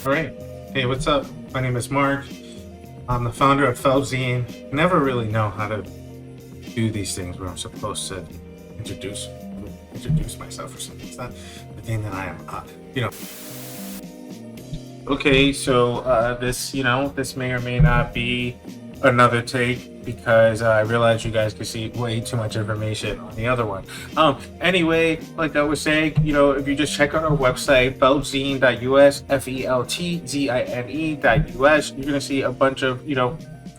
All right. Hey, what's up? My name is Mark. I'm the founder of Zine. I never really know how to do these things where I'm supposed to introduce myself or something. It's not the thing that I am. Okay, so this may or may not be another take because I realize you guys can see way too much information on the other one. Anyway, like I was saying, if you just check out our website, feltzine.us, feltzine.us, you're gonna see a bunch of,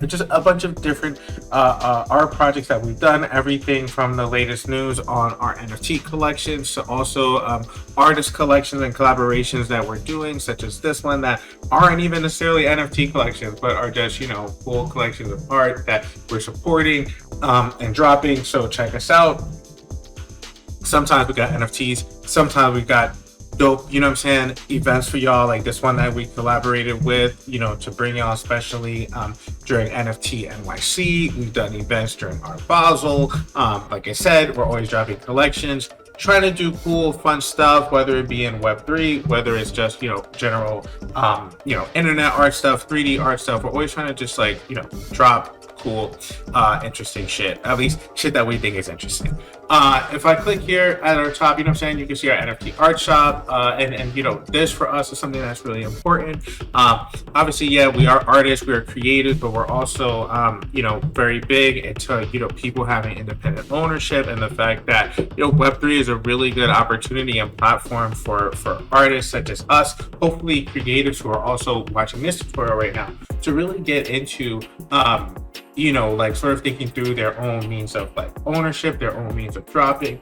just a bunch of different art projects that we've done, everything from the latest news on our NFT collections to also artist collections and collaborations that we're doing, such as this one that aren't even necessarily NFT collections, but are just, full collections of art that we're supporting and dropping. So check us out. Sometimes we got NFTs, sometimes we got dope, events for y'all, like this one that we collaborated with, to bring y'all, especially during NFT NYC. We've done events during Art Basel. Like I said, we're always dropping collections, trying to do cool, fun stuff, whether it be in Web3, whether it's just, general, internet art stuff, 3D art stuff. We're always trying to just drop cool, interesting shit, at least shit that we think is interesting. If I click here at our top, you can see our NFT art shop, and this for us is something that's really important. Obviously, yeah, we are artists, we are creative, but we're also, very big into, people having independent ownership, and the fact that, Web3 is a really good opportunity and platform for artists such as us, hopefully creatives who are also watching this tutorial right now, to really get into, sort of thinking through their own means of ownership, their own means of dropping.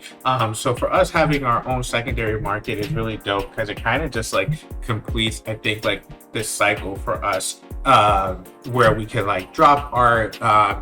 So for us, having our own secondary market is really dope because it kind of just completes, I think, this cycle for us, where we can drop art.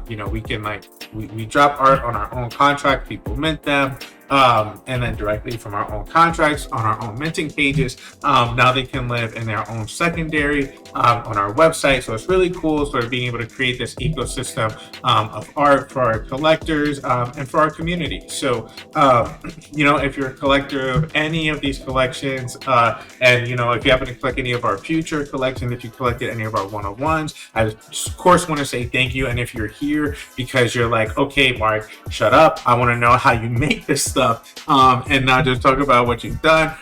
We can we drop art on our own contract, people mint them. And then directly from our own contracts on our own minting pages, now they can live in their own secondary on our website. So it's really cool sort of being able to create this ecosystem of art for our collectors and for our community. So, if you're a collector of any of these collections, and, if you happen to collect any of our future collections, if you collected any of our one-on-ones, I of course want to say thank you. And if you're here because you're like, okay, Mark, shut up, I want to know how you make this stuff. And not just talk about what you've done.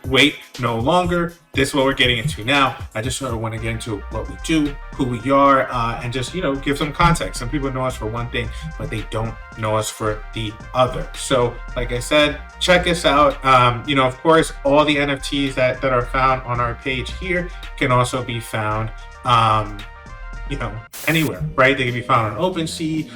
Wait no longer. This is what we're getting into now. I just sort of want to get into what we do, who we are, and just, give some context. Some people know us for one thing, but they don't know us for the other. So, like I said, check us out. Of course, all the NFTs that are found on our page here can also be found, anywhere, right? They can be found on OpenSea,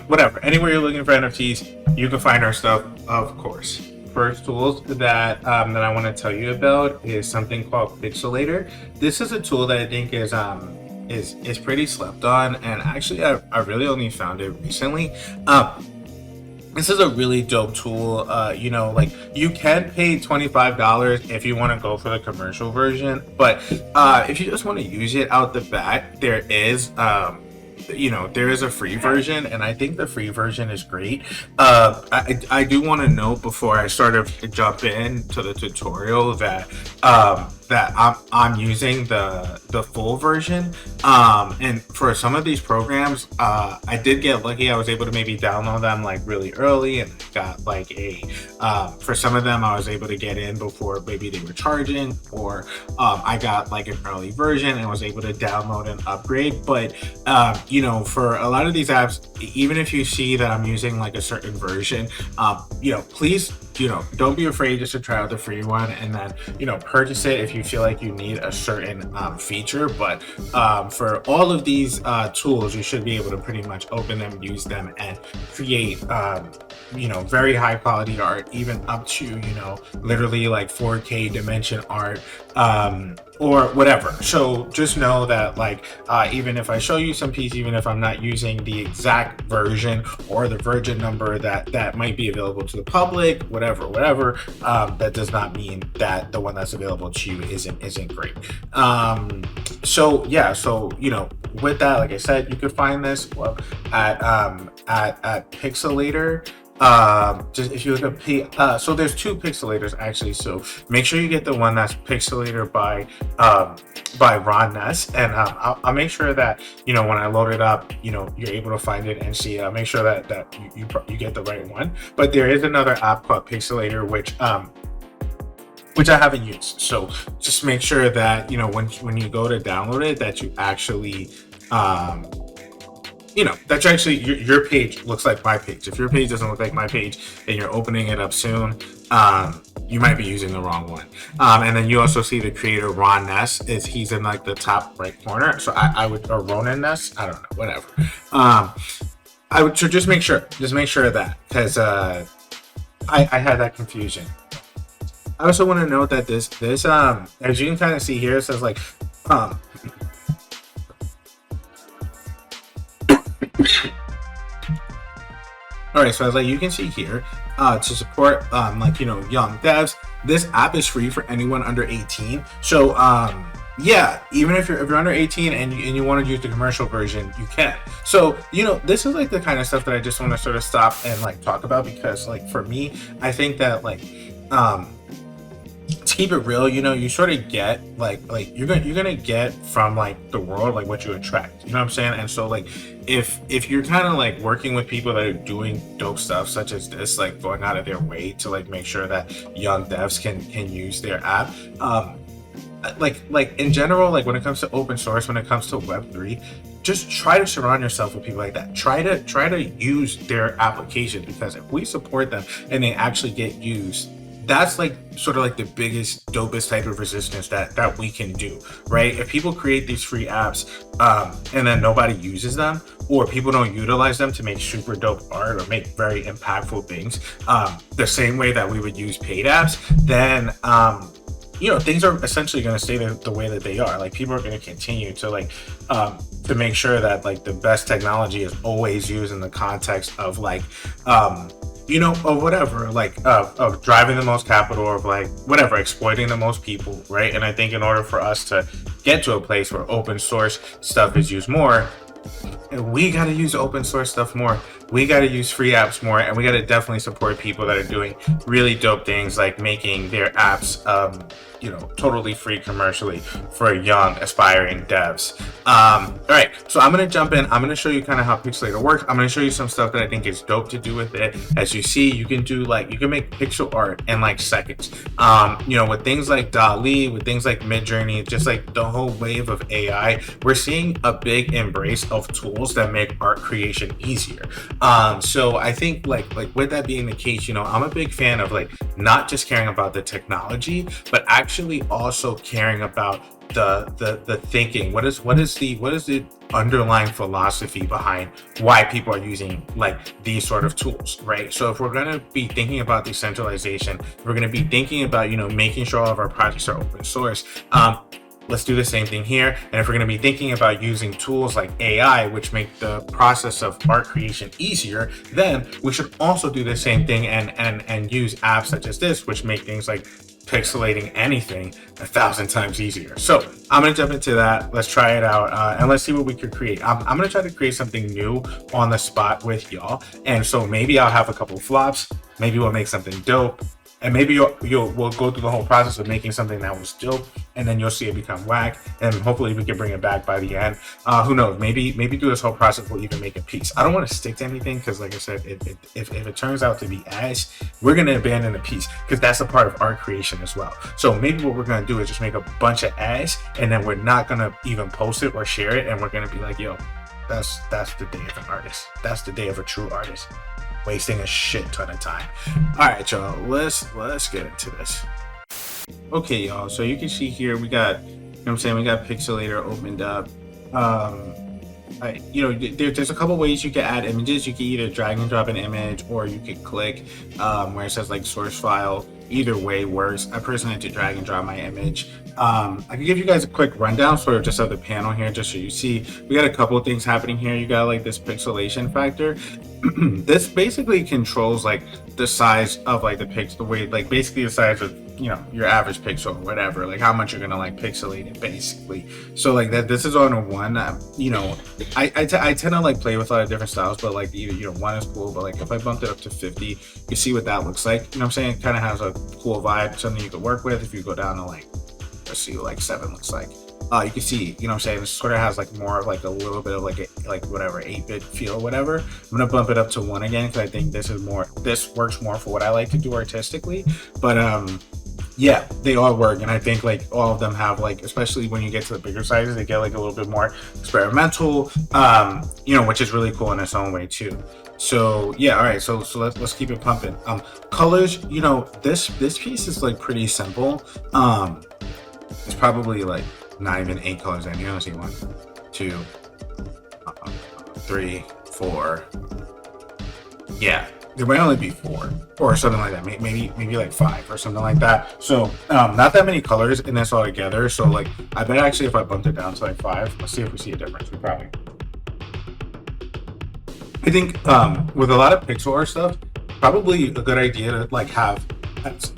whatever. Anywhere you're looking for NFTs, you can find our stuff, of course. First tools that I want to tell you about is something called Pixelator. This is a tool that I think is pretty slept on, and actually I really only found it recently. This is a really dope tool. You can pay $25 if you want to go for the commercial version, but if you just want to use it out the bat, there is a free version, and I think the free version is great. I do want to note before I sort of jump into the tutorial that I'm using the full version, and for some of these programs, I did get lucky. I was able to maybe download them really early, and got for some of them I was able to get in before maybe they were charging, or I got an early version and was able to download and upgrade. But for a lot of these apps, even if you see that I'm using a certain version, please, don't be afraid just to try out the free one, and then purchase it if you feel like you need a certain feature. But for all of these tools, you should be able to pretty much open them, use them, and create very high quality art, even up to literally 4K dimension art, or whatever. So just know that even if I show you some piece, even if I'm not using the exact version or the version number that might be available to the public, whatever, that does not mean that the one that's available to you isn't great. So with that, like I said, you could find this at Pixelator just if you look up so there's two pixelators actually, so make sure you get the one that's Pixelator by Ron Ness, and I'll make sure that when I load it up, you're able to find it and see. Make sure that you get the right one. But there is another app called Pixelator which I haven't used, so just make sure that when you go to download it, that you actually that's actually your page looks like my page. If your page doesn't look like my page and you're opening it up soon, you might be using the wrong one. And then you also see the creator Ron Ness, he's in like the top right corner. So I would, or Ronan Ness, I don't know, whatever. I would just make sure of that, because I had that confusion. I also want to note that this as you can kind of see here, it says like all right, so as you can see here, to support young devs, this app is free for anyone under 18. So yeah, even if you're under 18 and you want to use the commercial version, you can. So this is like the kind of stuff that I just want to sort of stop and talk about, because for me, I think that to keep it real, you sort of get you're gonna get from the world what you attract. You know what I'm saying? And so if you're kind of working with people that are doing dope stuff such as this, going out of their way to make sure that young devs can use their app, in general, when it comes to open source, when it comes to Web3, just try to surround yourself with people like that. Try to use their application, because if we support them and they actually get used, that's sort of the biggest, dopest type of resistance that we can do, right? If people create these free apps and then nobody uses them, or people don't utilize them to make super dope art or make very impactful things, the same way that we would use paid apps, then things are essentially going to stay the way that they are. People are going to continue to make sure that the best technology is always used in the context of of whatever, of driving the most capital, of whatever, exploiting the most people, right? And I think in order for us to get to a place where open source stuff is used more, we got to use open source stuff more. We got to use free apps more, and we got to definitely support people that are doing really dope things, like making their apps totally free commercially for young aspiring devs. All right, so I'm gonna jump in. I'm gonna show you kind of how Pixelator works. I'm gonna show you some stuff that I think is dope to do with it. As you see, you can do you can make pixel art in seconds. With things like DALL-E, with things like Midjourney, just the whole wave of AI, we're seeing a big embrace of tools that make art creation easier. So I think with that being the case, I'm a big fan of not just caring about the technology, but actually also caring about the thinking. What is the underlying philosophy behind why people are using these sort of tools, right? So if we're going to be thinking about decentralization, we're going to be thinking about making sure all of our projects are open source. Let's do the same thing here. And if we're going to be thinking about using tools like AI, which make the process of art creation easier, then we should also do the same thing and use apps such as this, which make things pixelating anything 1,000 times easier. So I'm gonna jump into that. Let's try it out, and let's see what we could create. I'm gonna try to create something new on the spot with y'all, and so maybe I'll have a couple flops, maybe we'll make something dope, and maybe we'll go through the whole process of making something that was dope, and then you'll see it become whack, and hopefully we can bring it back by the end. Who knows? Maybe through this whole process we'll even make a piece. I don't want to stick to anything, because like I said, if it turns out to be ass, we're gonna abandon the piece, because that's a part of art creation as well. So maybe what we're gonna do is just make a bunch of ass, and then we're not gonna even post it or share it, and we're gonna be like, yo, that's the day of an artist. That's the day of a true artist. Wasting a shit ton of time. All right, y'all, let's get into this. Okay, y'all, so you can see here we got, we got Pixelator opened up. There's a couple ways you can add images. You can either drag and drop an image, or you can click where it says source file. Either way works. I personally like to drag and drop my image. I can give you guys a quick rundown sort of just of the panel here, just so you see. We got a couple of things happening here. You got this pixelation factor. This basically controls the size of the pixel, the way basically the size of like, you know, your average pixel or whatever, like how much you're gonna like pixelate it basically. So like that, this is on a one. You know, I tend to like play with a lot of different styles, but like you know, one is cool, but like if I bumped it up to 50, you see what that looks like. You know what I'm saying? It kind of has a cool vibe, something you could work with. If you go down to like, let's see what like 7 looks like. You can see, you know what I'm saying, it sort of has like more of like a little bit of like whatever 8-bit feel or whatever. I'm gonna bump it up to 1 again because I think this works more for what I like to do artistically. But yeah, they all work, and I think like all of them have like, especially when you get to the bigger sizes, they get like a little bit more experimental, you know, which is really cool in its own way too. So yeah, all right, so let's keep it pumping. Colors, you know, this piece is like pretty simple. It's probably like not even 8 colors in. You don't see 1, 2, 3, 4. Yeah, there might only be 4 or something like that. Maybe like 5 or something like that. So not that many colors in this all together. So like, I bet actually if I bumped it down to like 5, let's see if we see a difference. We probably. I think with a lot of pixel art stuff, probably a good idea to like have as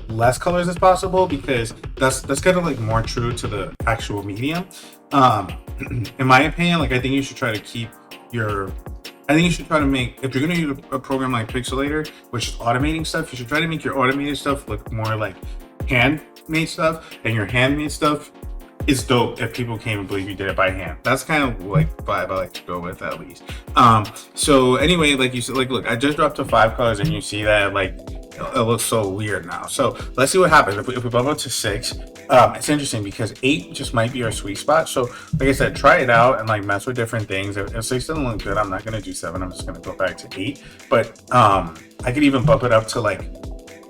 less colors as possible, because that's kind of like more true to the actual medium. In my opinion, like I think you should try to keep your, I think you should try to make, if you're going to use a program like Pixelator, which is automating stuff, you should try to make your automated stuff look more like handmade stuff, and your handmade stuff is dope if people can't even believe you did it by hand. That's kind of like vibe I like to go with, at least. So anyway, like you said, like look, I just dropped to 5 colors, and you see that like it looks so weird now. So let's see what happens if we bump up to 6. It's interesting because 8 just might be our sweet spot. So like I said, try it out and like mess with different things. If 6 doesn't look good, I'm not gonna do 7. I'm just gonna go back to 8. But I could even bump it up to like,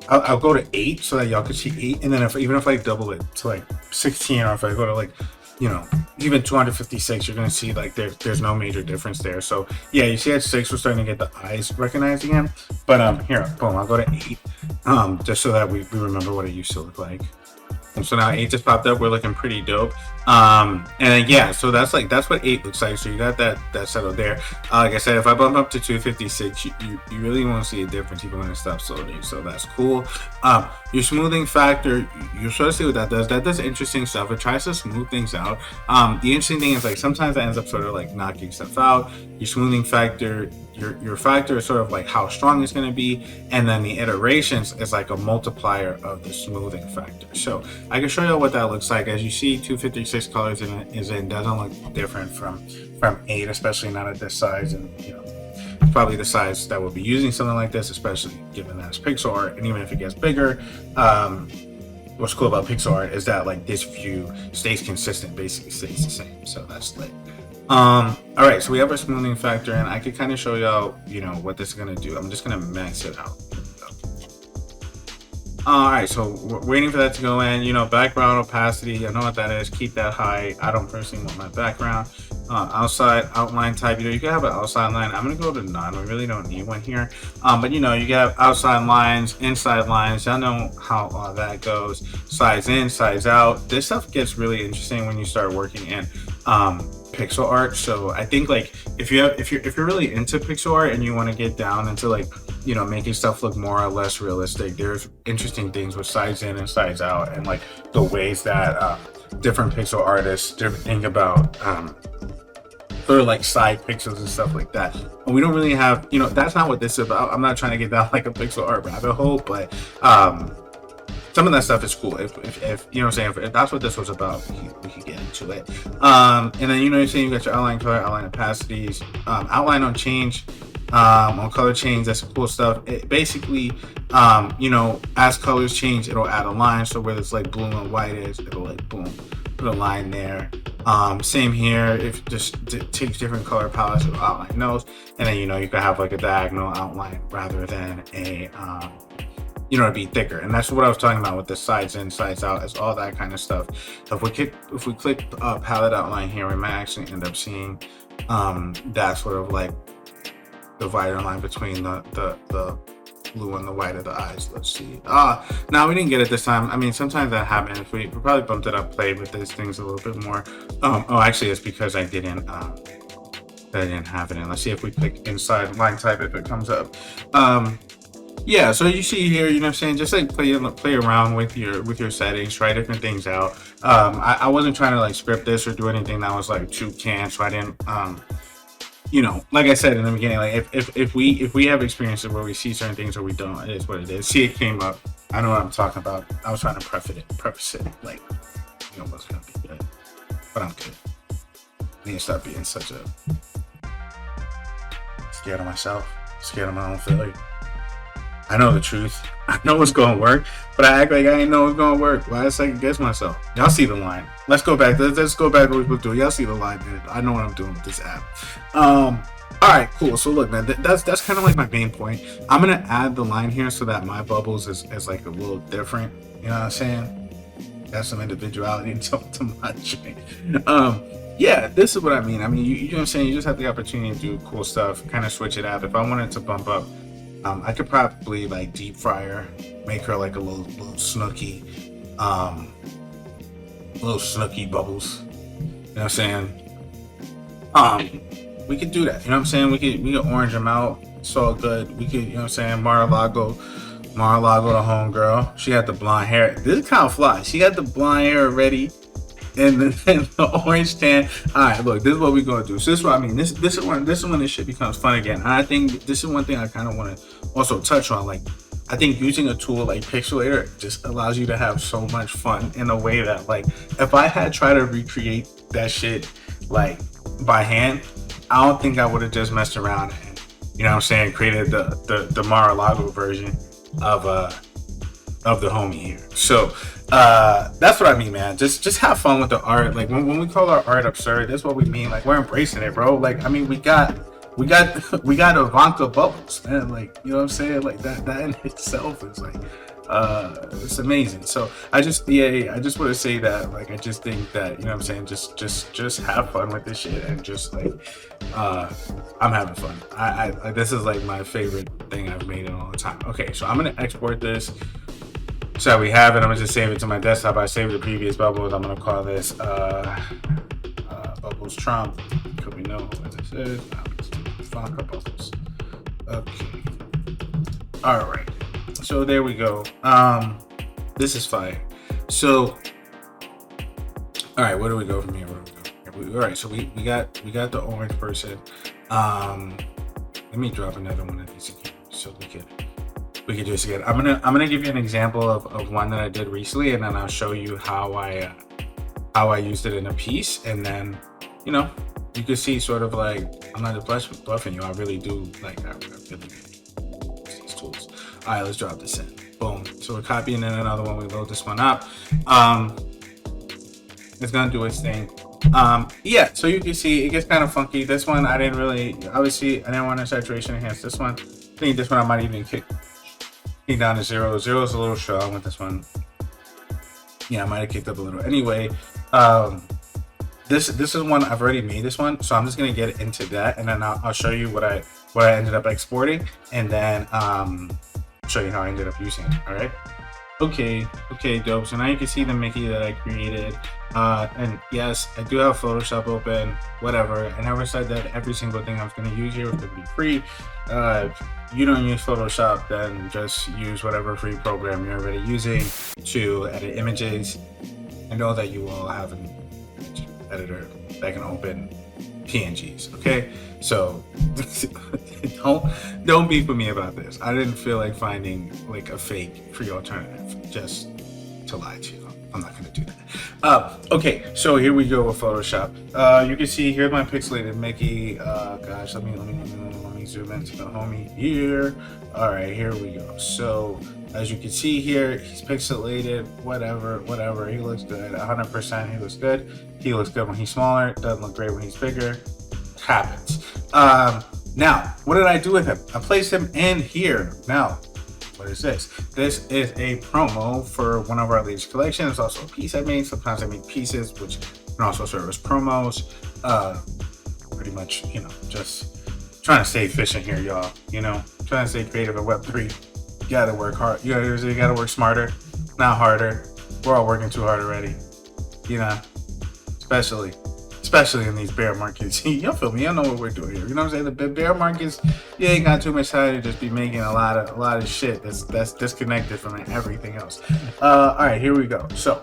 I'll go to 8 so that y'all can see 8, and then even if I double it to like 16, or if I go to like, you know, even 256, you're gonna see like there's no major difference there. So yeah, you see at 6 we're starting to get the eyes recognized again. But here, boom, I'll go to 8, just so that we remember what it used to look like. And so now 8 just popped up. We're looking pretty dope. And then, yeah, so that's what 8 looks like. So you got that settled there. Like I said, if I bump up to 256, you really won't see a difference even when it stops loading. So that's cool. Your smoothing factor, you sort of see what that does. That does interesting stuff. It tries to smooth things out. The interesting thing is like sometimes it ends up sort of like knocking stuff out. Your smoothing factor, your factor is sort of like how strong it's going to be, and then the iterations is like a multiplier of the smoothing factor. So I can show you what that looks like. As you see, 256 colors in it doesn't look different from 8, especially not at this size. And you know, it's probably the size that we'll be using something like this, especially given that it's pixel art. And even if it gets bigger, what's cool about pixel art is that like this view stays consistent, basically stays the same. So that's lit. All right, so we have our smoothing factor, and I could kind of show y'all, you know, what this is gonna do. I'm just gonna max it out. All right, so we're waiting for that to go in. You know, background opacity, I know what that is. Keep that high. I don't personally want my background. Outside outline type, you know, you can have an outside line. I'm gonna go to none. We really don't need one here. But you know, you can have outside lines, inside lines. Y'all know how that goes. Sides in, sides out. This stuff gets really interesting when you start working in pixel art. So I think like if you're really into pixel art and you want to get down into like, you know, making stuff look more or less realistic, there's interesting things with sides in and sides out, and like the ways that different pixel artists think about sort of like side pixels and stuff like that. And we don't really have, you know, that's not what this is about. I'm not trying to get down like a pixel art rabbit hole, but some of that stuff is cool. If you know what I'm saying, if that's what this was about, we could get into it. And then, you know what I'm saying, you got your outline color, outline opacities, outline on change, on color change. That's some cool stuff. It basically, you know, as colors change, it'll add a line. So where there's like blue and white is, it'll like boom, put a line there. Same here. If just takes different color palettes, it'll outline those. And then, you know, you could have like a diagonal outline rather than a you know, to be thicker. And that's what I was talking about with the sides in, sides out, is all that kind of stuff. If we click palette outline here, we might actually end up seeing that sort of like divider line between the blue and the white of the eyes. Let's see. Now we didn't get it this time. I mean, sometimes that happens. If we probably bumped it up, played with these things a little bit more. Oh, actually, it's because I didn't have it in. Let's see if we click inside line type, if it comes up. Yeah, so you see here, you know what I'm saying, just like play around with your settings, try different things out. I wasn't trying to like script this or do anything that was like too canned, so I didn't you know, like I said in the beginning, like if we have experiences where we see certain things or we don't, it is what it is. See, it came up. I know what I'm talking about. I was trying to preface it like, you know, what's gonna be good, but I'm good. I need to stop being such a scared of myself, scared of my own failure. I know the truth. I know what's going to work, but I act like I ain't know what's going to work. Why I second guess myself? Y'all see the line. Let's go back. Let's go back to what we're doing. Y'all see the line, man. I know what I'm doing with this app. All right, cool. So look, man, that's kind of like my main point. I'm gonna add the line here so that my bubbles is like a little different. You know what I'm saying? Got some individuality to my joint. Yeah, this is what I mean. I mean, you know what I'm saying? You just have the opportunity to do cool stuff, kind of switch it out. If I wanted to bump up, I could probably like deep fry her, make her like a little snooky bubbles. You know what I'm saying? We could do that. You know what I'm saying? We could orange them out. It's all good. We could, you know what I'm saying? Mar-a-Lago the homegirl. She got the blonde hair. This is kind of fly. She got the blonde hair already. And the orange tan. All right, look, this is what we're gonna do. So this is what I mean. This is when this shit becomes fun again. And I think this is one thing I kind of want to also touch on. Like, I think using a tool like Pixelator just allows you to have so much fun in a way that, like, if I had tried to recreate that shit like by hand, I don't think I would have just messed around and, you know what I'm saying, created the Mar-a-Lago version of the homie here. So that's what I mean, man. Just have fun with the art. Like when we call our art absurd, that's what we mean. Like, we're embracing it, bro. Like, I mean, we got Ivanka bubbles, man. Like, you know what I'm saying? Like that in itself is like it's amazing. So I just want to say that, like, I just think that, you know what I'm saying, just have fun with this shit, and just like I'm having fun. I this is like my favorite thing I've made in a long time. Okay, so I'm gonna export this. So we have it. I'm gonna just save it to my desktop. I saved the previous bubbles. I'm gonna call this bubbles Trump, because we know what this is. Ivanka bubbles. Okay. All right. So there we go. This is fire. So, all right, where do we go from here? All right, so we got the orange person. Let me drop another one of these again, so we could do this again. I'm gonna give you an example of one that I did recently, and then I'll show you how I used it in a piece, and then, you know, you can see sort of like, I'm not just bluffing you. I really do like that. I really use these tools. All right, let's drop this in. Boom. So we're copying in another one. We load this one up. It's gonna do its thing. Yeah, so you can see it gets kind of funky. This one I didn't really, obviously I didn't want to saturation enhance this one. I think this one I might even kick down to 0. 0 is a little strong with this one. Yeah, I might have kicked up a little. Anyway, this is one I've already made this one, so I'm just gonna get into that, and then I'll show you what I ended up exporting, and then show you how I ended up using it. All right. Okay, dope. So now you can see the Mickey that I created. And yes, I do have Photoshop open, whatever. I never said that every single thing I was going to use here was going to be free. If you don't use Photoshop, then just use whatever free program you're already using to edit images. I know that you all have an editor that can open PNGs, okay? So don't beef with me about this. I didn't feel like finding like a fake free alternative just to lie to you. I'm not gonna do that. Okay, so here we go with Photoshop. You can see here's my pixelated Mickey. Gosh, let me zoom into the homie here. All right, here we go. So as you can see here, he's pixelated, whatever. He looks good, 100%. He looks good. He looks good when he's smaller. Doesn't look great when he's bigger. Happens. Now, what did I do with him? I placed him in here. Now, what is this? This is a promo for one of our latest collections. It's also a piece I made. Sometimes I make pieces which can also serve as promos. Pretty much, you know, just trying to stay efficient here, y'all. You know, trying to stay creative at Web3. You gotta work hard. You gotta work smarter, not harder. We're all working too hard already. You know, especially especially in these bear markets. You feel me? You know what we're doing here. You know what I'm saying? The bear markets, you ain't got too much time to just be making a lot of shit that's disconnected from everything else. All right, here we go. So,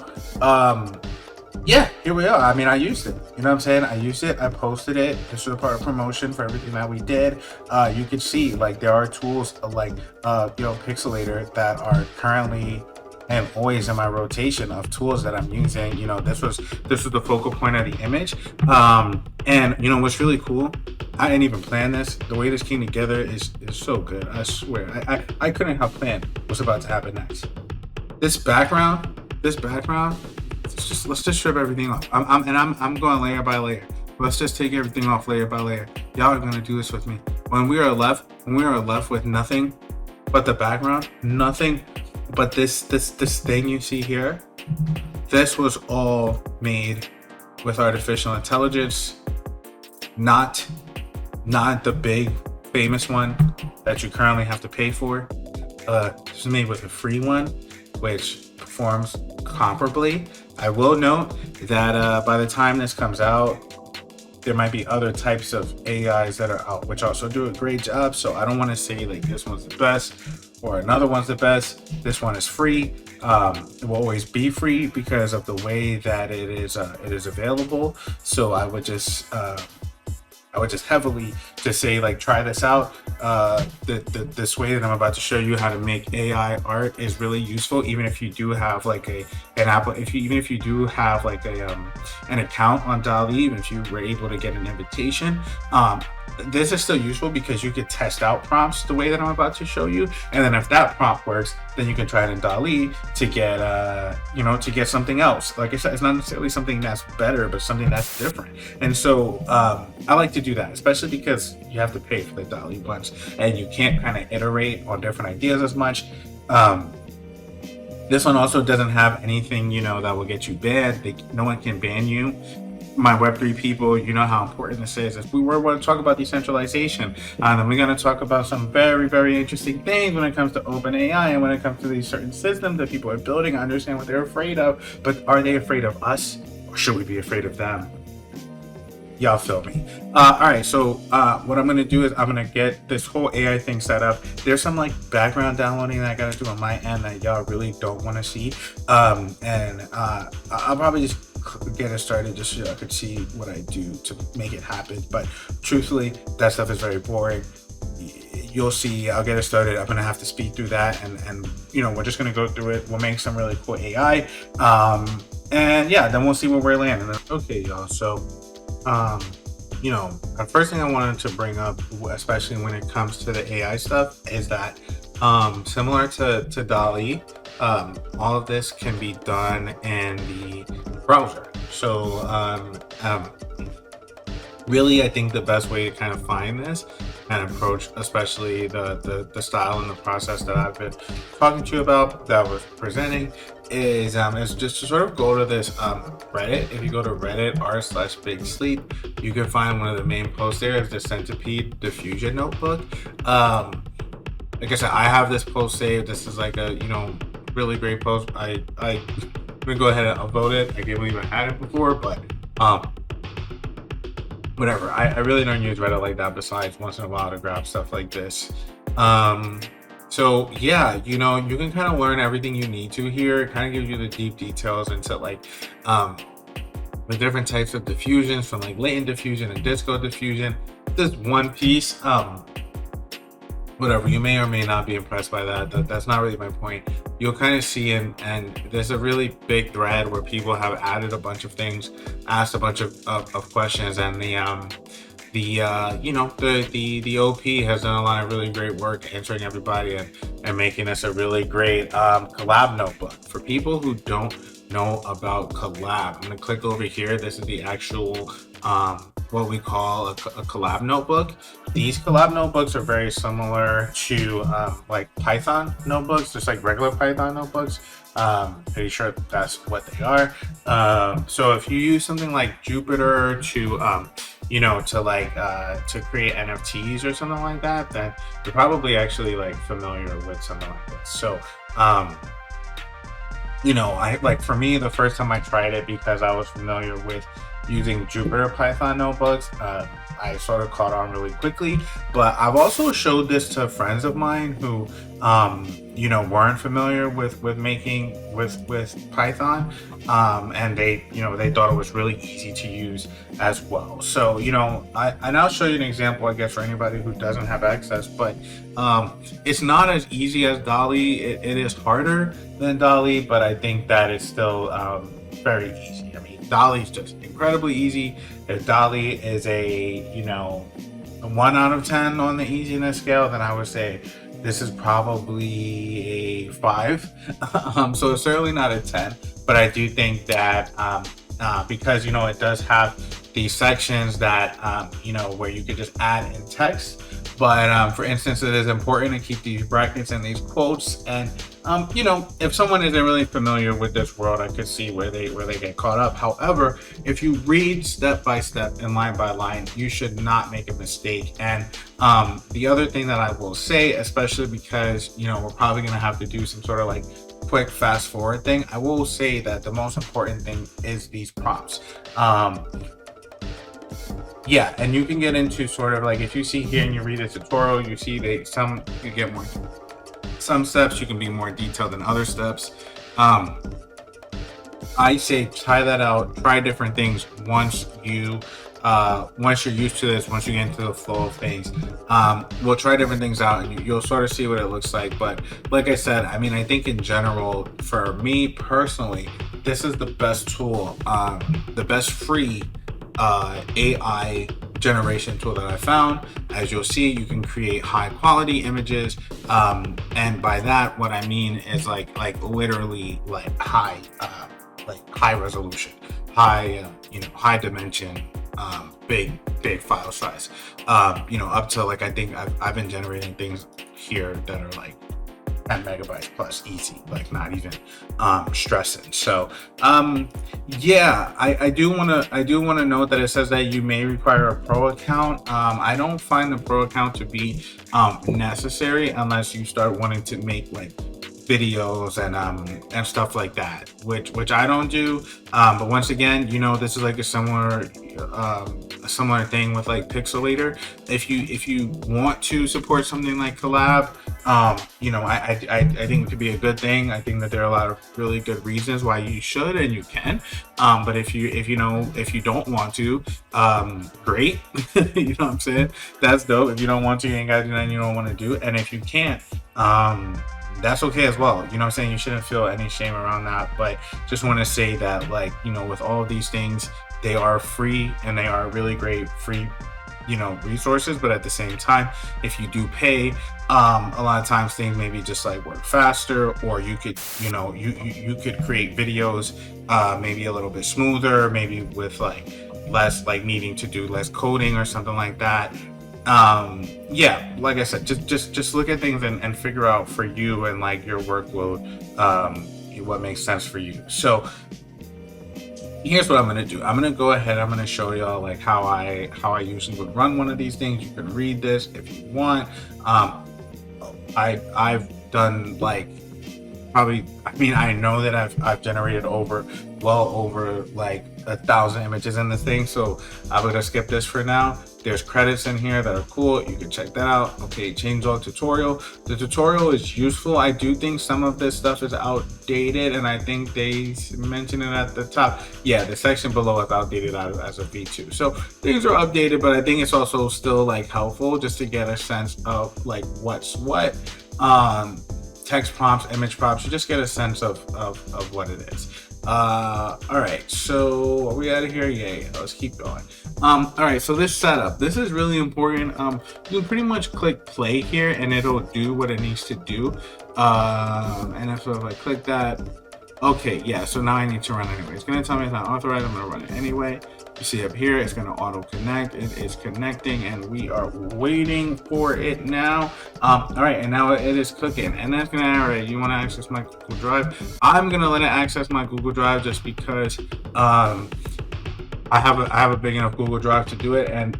yeah, here we are. I mean, I used it. You know what I'm saying? I used it. I posted it. This was a part of promotion for everything that we did. You can see, like, there are tools like, Pixelator that are currently and always in my rotation of tools that I'm using. This was the focal point of the image. And what's really cool, I didn't even plan this. The way this came together is so good. I swear, I couldn't have planned what's about to happen next. This background, let's just strip everything off. I'm going layer by layer. Let's just take everything off layer by layer. Y'all are gonna do this with me. When we are left with nothing but the background, nothing but this thing you see here, this was all made with artificial intelligence, not the big famous one that you currently have to pay for. This is made with a free one, which performs comparably. I will note that by the time this comes out, there might be other types of AIs that are out, which also do a great job. So I don't want to say like this one's the best or another one's the best. This one is free. It will always be free because of the way that it is available. So I would just heavily just say, like, try this out. This way that I'm about to show you how to make AI art is really useful, even if you do have like an account on DALL-E, even if you were able to get an invitation. This is still useful because you could test out prompts the way that I'm about to show you, and then if that prompt works, then you can try it in DALL-E to get to get something else. Like I said, it's not necessarily something that's better, but something that's different. And so I like to do that, especially because you have to pay for the DALL-E bunch and you can't kind of iterate on different ideas as much. This one also doesn't have anything that will get you banned. No one can ban you. My Web3 people, you know how important this is. If we were going to talk about decentralization, then we're going to talk about some very, very interesting things when it comes to OpenAI and when it comes to these certain systems that people are building. I understand what they're afraid of, but are they afraid of us, or should we be afraid of them? Y'all feel me? All right, so what I'm going to do is I'm going to get this whole AI thing set up. There's some like background downloading that I got to do on my end that y'all really don't want to see. And I'll probably just get it started just so I could see what I do to make it happen. But truthfully, that stuff is very boring. You'll see. I'll get it started. I'm gonna have to speed through that, and we're just gonna go through it. We'll make some really cool AI, and yeah, then we'll see where we're landing. Okay, y'all. So, the first thing I wanted to bring up, especially when it comes to the AI stuff, is that similar to DALL-E, all of this can be done in the browser. So really, I think the best way to kind of find this and approach, especially the style and the process that I've been talking to you about, that I was presenting, is just to sort of go to this Reddit. If you go to Reddit r/Big Sleep, you can find one of the main posts there is the Centipede Diffusion Notebook. Like I said, I have this post saved. This is like a really great post. I'm gonna go ahead and upload it. I can't believe I had it before, but whatever. I really don't use Reddit like that, besides once in a while to grab stuff like this. So yeah, you can kind of learn everything you need to here. It kind of gives you the deep details into like the different types of diffusions, from like latent diffusion and disco diffusion. This one piece, whatever, you may or may not be impressed by that. That's not really my point. You'll kind of see, and there's a really big thread where people have added a bunch of things, asked a bunch of questions, and the OP has done a lot of really great work answering everybody and making this a really great Collab Notebook. For people who don't know about Collab, I'm gonna click over here. This is the actual what we call a Collab Notebook. These Collab Notebooks are very similar to like Python notebooks, just like regular Python notebooks. Pretty sure that's what they are. So if you use something like Jupyter to create NFTs or something like that, then you're probably actually like familiar with something like this. So for me, the first time I tried it, because I was familiar with using Jupyter Python notebooks. I sort of caught on really quickly, but I've also showed this to friends of mine who, weren't familiar with making with Python, and they thought it was really easy to use as well. So, I now show you an example, I guess, for anybody who doesn't have access, but it's not as easy as DALL-E. It is harder than DALL-E, but I think that it's still very easy. I mean, DALL-E is just incredibly easy. If DALL-E is a 1 out of 10 on the easiness scale, then I would say this is probably a 5. So it's certainly not a 10, but I do think that because it does have these sections that where you could just add in text. But for instance, it is important to keep these brackets and these quotes. And if someone isn't really familiar with this world, I could see where they get caught up. However, if you read step by step and line by line, you should not make a mistake. And the other thing that I will say, especially because we're probably going to have to do some sort of like quick fast forward thing, I will say that the most important thing is these prompts. Yeah, and you can get into sort of like, if you see here and you read a tutorial, you see you get more, some steps you can be more detailed than other steps. I say try that out, try different things once you're used to this, once you get into the flow of things. We'll try different things out and you'll sort of see what it looks like. But like I said, I mean, I think in general, for me personally, this is the best tool, the best free AI generation tool that I found. As you'll see, you can create high quality images, and by that what I mean is like literally like high resolution, high dimension, big file size, up to like, I think I've been generating things here that are like 10 megabytes plus easy, like not even stressing. So yeah, I do want to note that it says that you may require a pro account. I don't find the pro account to be necessary unless you start wanting to make like videos and stuff like that, which I don't do. But once again, this is like a similar thing with like Pixelator. If you want to support something like Collab, I think it could be a good thing. I think that there are a lot of really good reasons why you should and you can. But if you don't want to, great. You know what I'm saying? That's dope. If you don't want to, you ain't got to do nothing you don't want to do. And if you can't, that's okay as well. You know what I'm saying? You shouldn't feel any shame around that. But just want to say that, like, with all of these things, they are free and they are really great free, resources. But at the same time, if you do pay, a lot of times things maybe just like work faster, or you could, you could create videos maybe a little bit smoother, maybe with like less, like needing to do less coding or something like that. Yeah, like I said, just look at things and figure out for you and like your workload, what makes sense for you. So here's what I'm going to do. I'm going to go ahead. I'm going to show y'all like how I usually would run one of these things. You can read this if you want. I've done like probably, I know that I've generated well over like 1,000 images in this thing. So I'm going to skip this for now. There's credits in here that are cool. You can check that out. Okay, changelog tutorial. The tutorial is useful. I do think some of this stuff is outdated, and I think they mentioned it at the top. Yeah, the section below is outdated as a V2. So things are updated, but I think it's also still like helpful just to get a sense of like what's what. Text prompts, image prompts, you just get a sense of what it is. All right, so are we out of here? Yeah, let's keep going. All right, so this setup, this is really important. You can pretty much click play here and it'll do what it needs to do. And if I click that, okay, yeah, so now I need to run anyway. It's gonna tell me it's not authorized. I'm gonna run it anyway. You see up here, it's gonna auto connect. It is connecting and we are waiting for it now. All right, and now it is cooking. And that's gonna, all right, you wanna access my Google Drive? I'm gonna let it access my Google Drive just because I have a big enough Google Drive to do it, and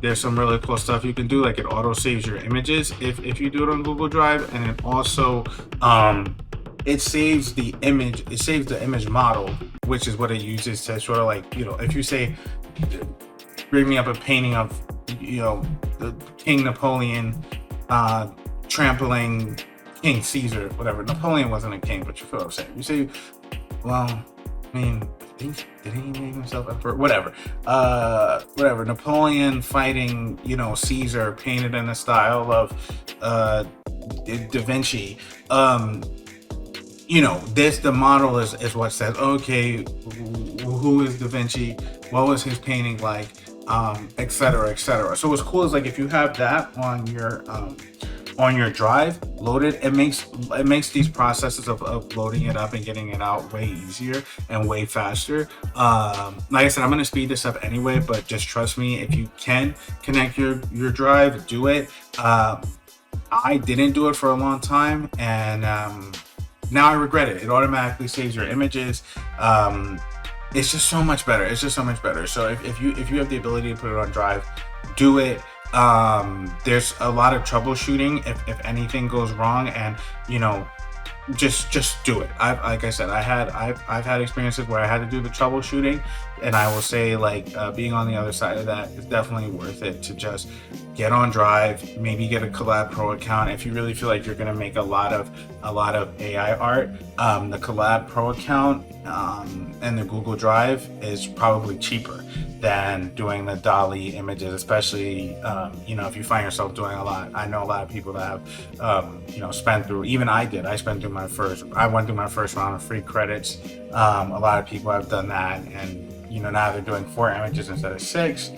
there's some really cool stuff you can do, like it auto saves your images if you do it on Google Drive, and it also it saves the image model, which is what it uses to sort of like, you know, if you say, bring me up a painting of, you know, the King Napoleon trampling King Caesar, whatever. Napoleon wasn't a king, but you feel what I'm saying. You say, well, I mean, did he name himself emperor? Whatever. Whatever. Napoleon fighting, you know, Caesar, painted in the style of Da Vinci. You know, the model is what says, okay, who is Da Vinci? What was his painting like? Et cetera, et cetera. So what's cool is like if you have that on your drive loaded, it makes these processes of loading it up and getting it out way easier and way faster. Like I said, I'm going to speed this up anyway, but just trust me, if you can connect your drive, do it. I didn't do it for a long time, and now I regret it. It automatically saves your images. It's just so much better. So if you have the ability to put it on drive, do it. There's a lot of troubleshooting if anything goes wrong, and you know, just do it. Like I said, I've had experiences where I had to do the troubleshooting, and I will say, like, being on the other side of that is definitely worth it to just get on drive, maybe get a Collab Pro account if you really feel like you're going to make a lot of AI art. The Collab Pro account and the Google Drive is probably cheaper than doing the DALL-E images, especially you know, if you find yourself doing a lot. I know a lot of people that have you know, spent through, even I went through my first round of free credits. A lot of people have done that, and you know, now they're doing 4 images instead of 6.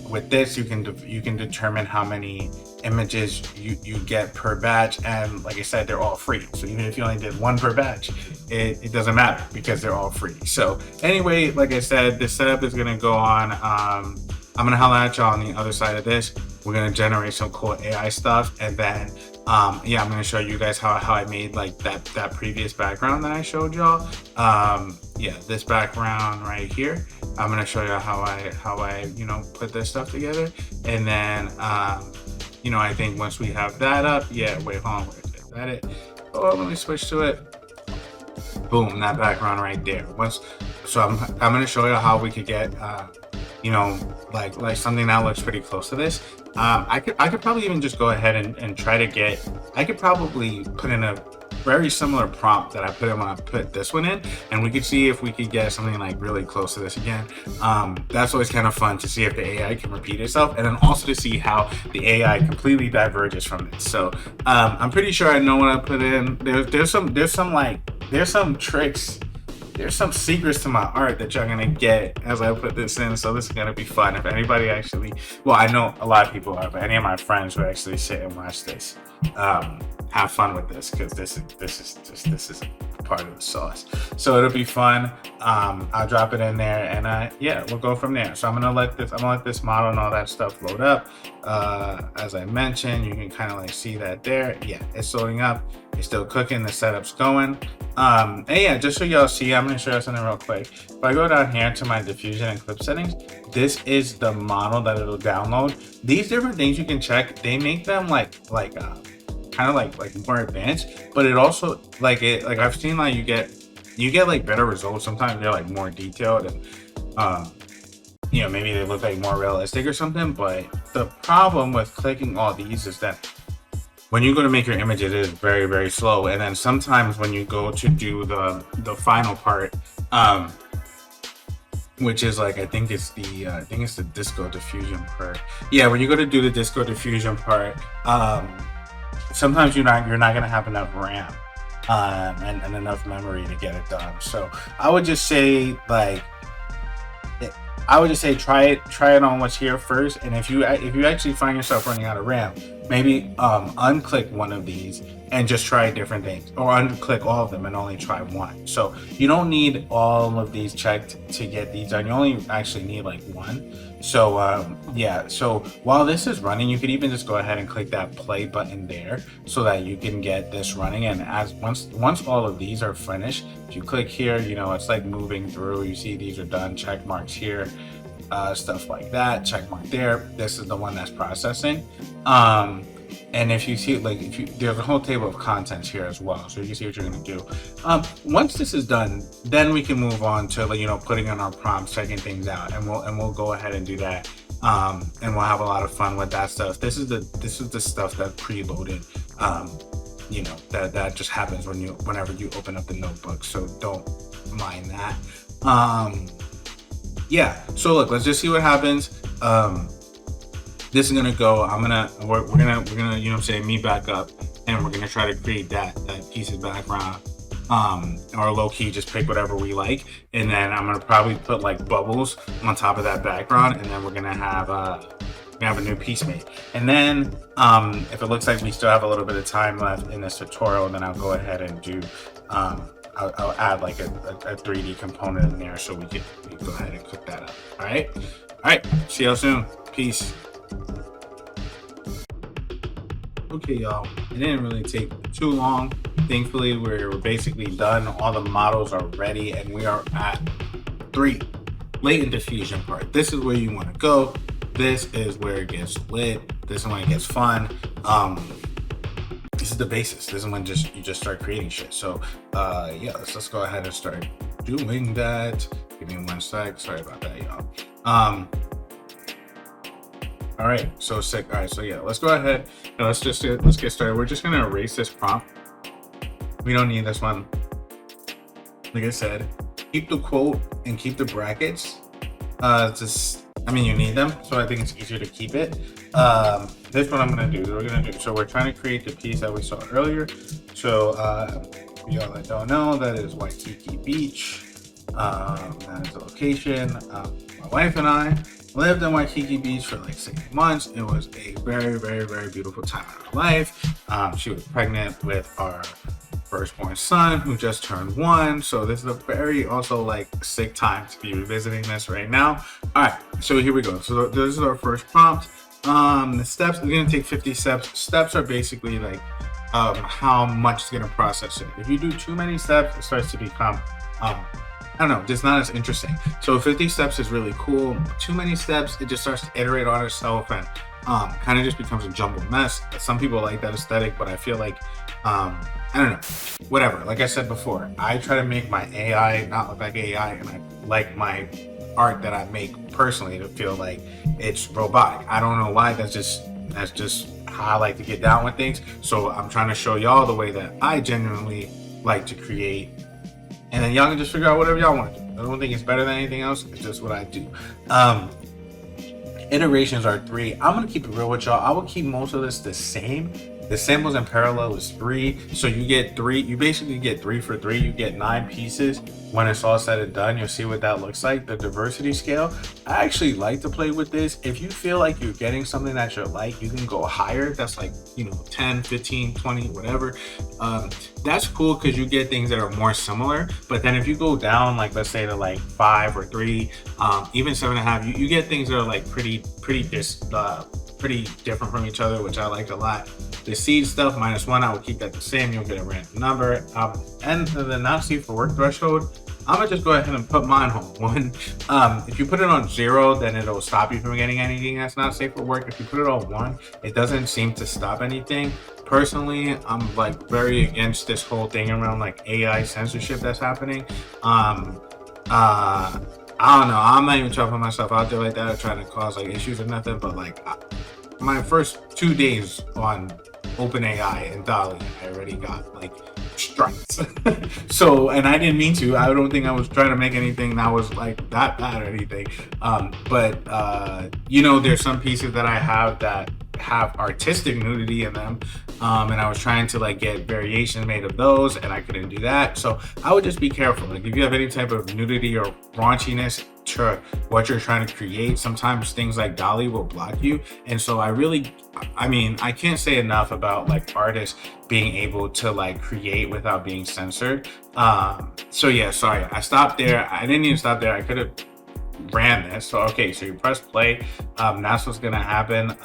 With this, you can determine how many images you get per batch, and like I said, they're all free. So even if you only did 1 per batch, it doesn't matter because they're all free. So anyway, like I said, this setup is gonna go on. I'm gonna holler at y'all on the other side of this. We're gonna generate some cool AI stuff, and then yeah, I'm gonna show you guys how I made like that previous background that I showed y'all. Yeah, this background right here. I'm gonna show you how I you know, put this stuff together, and then you know, I think once we have that up, yeah, wait, hold on, is that it? Oh, let me switch to it. Boom, that background right there. So I'm gonna show you how we could get you know, like something that looks pretty close to this. I could probably even just go ahead and try to get, I could probably put in a very similar prompt that I put in when I put this one in, and we could see if we could get something like really close to this again. That's always kind of fun to see if the AI can repeat itself, and then also to see how the AI completely diverges from this. So I'm pretty sure I know what I put in. There's some tricks. There's some secrets to my art that y'all gonna get as I put this in, so this is gonna be fun. If anybody actually, well, I know a lot of people are, but any of my friends who actually sit and watch this, have fun with this, because this is part of the sauce. So it'll be fun. I'll drop it in there, and yeah, we'll go from there. So I'm gonna let this model and all that stuff load up. As I mentioned, you can kind of like see that there. Yeah, it's loading up. It's still cooking. The setup's going. And yeah, just so y'all see, I'm gonna show you something real quick. If I go down here to my diffusion and clip settings, this is the model that it'll download. These different things you can check, they make them kind of like more advanced, but it also like I've seen like you get like better results. Sometimes they're like more detailed, and you know, maybe they look like more realistic or something. But the problem with clicking all these is that when you go to make your images, it is very, very slow. And then sometimes when you go to do the final part, which is like, I think it's the disco diffusion part. Yeah, when you go to do the disco diffusion part, sometimes you're not gonna have enough RAM and enough memory to get it done. So I would just say try it on what's here first. And if you actually find yourself running out of RAM, maybe unclick one of these and just try different things, or unclick all of them and only try one. So you don't need all of these checked to get these done. You only actually need like one. So yeah, so while this is running, you could even just go ahead and click that play button there so that you can get this running. And once all of these are finished, if you click here, you know, it's like moving through. You see these are done, check marks here, stuff like that, check mark there. This is the one that's processing. And if you see, like, there's a whole table of contents here as well, so you can see what you're going to do. Once this is done, then we can move on to, like, putting in our prompts, checking things out, and we'll go ahead and do that. And we'll have a lot of fun with that stuff. This is the stuff that's preloaded. That just happens whenever you open up the notebook. So don't mind that. Yeah. So look, let's just see what happens. This is gonna go. We're gonna meet back up, and we're gonna try to create that piece's background. Or low key just pick whatever we like, and then I'm gonna probably put like bubbles on top of that background, and then we're gonna have a new piece made. And then if it looks like we still have a little bit of time left in this tutorial, then I'll go ahead and do I'll add like a 3D component in there, so we can go ahead and cook that up. All right, see y'all soon. Peace. Okay, y'all, it didn't really take too long. Thankfully, we're basically done. All the models are ready, and we are at 3, latent diffusion part. This is where you want to go. This is where it gets lit. This is when it gets fun. This is the basis. This is when you just start creating shit. So yeah, let's go ahead and start doing that. Give me 1 sec. Sorry about that, y'all. All right, so sick. All right, so yeah, let's go ahead and let's get started. We're just gonna erase this prompt. We don't need this one. Like I said, keep the quote and keep the brackets. You need them, so I think it's easier to keep it. This is what I'm gonna do. So we're trying to create the piece that we saw earlier. So for y'all that don't know, that is Waikiki Beach. That is the location. My wife and I lived in Waikiki Beach for like 6 months. It was a very, very, very beautiful time in our life. She was pregnant with our firstborn son, who just turned 1. So this is a very also like sick time to be revisiting this right now. All right, so here we go. So this is our first prompt. The steps, we're gonna take 50 steps. Steps are basically like how much it's gonna process it. If you do too many steps, it starts to become I don't know, just not as interesting. So 50 steps is really cool. Too many steps, it just starts to iterate on itself and kind of just becomes a jumbled mess. Some people like that aesthetic, but I feel like, I don't know, whatever. Like I said before, I try to make my AI not look like AI, and I like my art that I make personally to feel like it's robotic. I don't know why, that's just how I like to get down with things. So I'm trying to show y'all the way that I genuinely like to create, and then y'all can just figure out whatever y'all want to do. I don't think it's better than anything else. It's just what I do. Iterations are 3. I'm gonna keep it real with y'all. I will keep most of this the same. The symbols in parallel is 3. So you get 3. You basically get 3 for 3. You get 9 pieces. When it's all said and done, you'll see what that looks like. The diversity scale, I actually like to play with this. If you feel like you're getting something that you like, you can go higher. That's like, 10, 15, 20, whatever. That's cool because you get things that are more similar. But then if you go down, like let's say to like 5 or 3, even 7.5, you get things that are like pretty different from each other, which I like a lot. The seed stuff, -1, I will keep that the same. You'll get a random number. And the not safe for work threshold, I'm gonna just go ahead and put mine on 1. If you put it on 0, then it'll stop you from getting anything that's not safe for work. If you put it on 1, it doesn't seem to stop anything. Personally, I'm like very against this whole thing around like AI censorship that's happening. I don't know. I'm not even trying to put myself out there like that or trying to cause like issues or nothing, but like my first 2 days on OpenAI and DALL-E, I already got like strikes. So, and I didn't mean to. I don't think I was trying to make anything that was like that bad or anything. But there's some pieces that I have that have artistic nudity in them, and I was trying to like get variations made of those, and I couldn't do that. So I would just be careful. Like if you have any type of nudity or raunchiness to what you're trying to create, sometimes things like DALL-E will block you. And so I can't say enough about like artists being able to like create without being censored. So yeah, sorry, I stopped there. I didn't even stop there. I could have ran this. So okay, so you press play. That's what's gonna happen.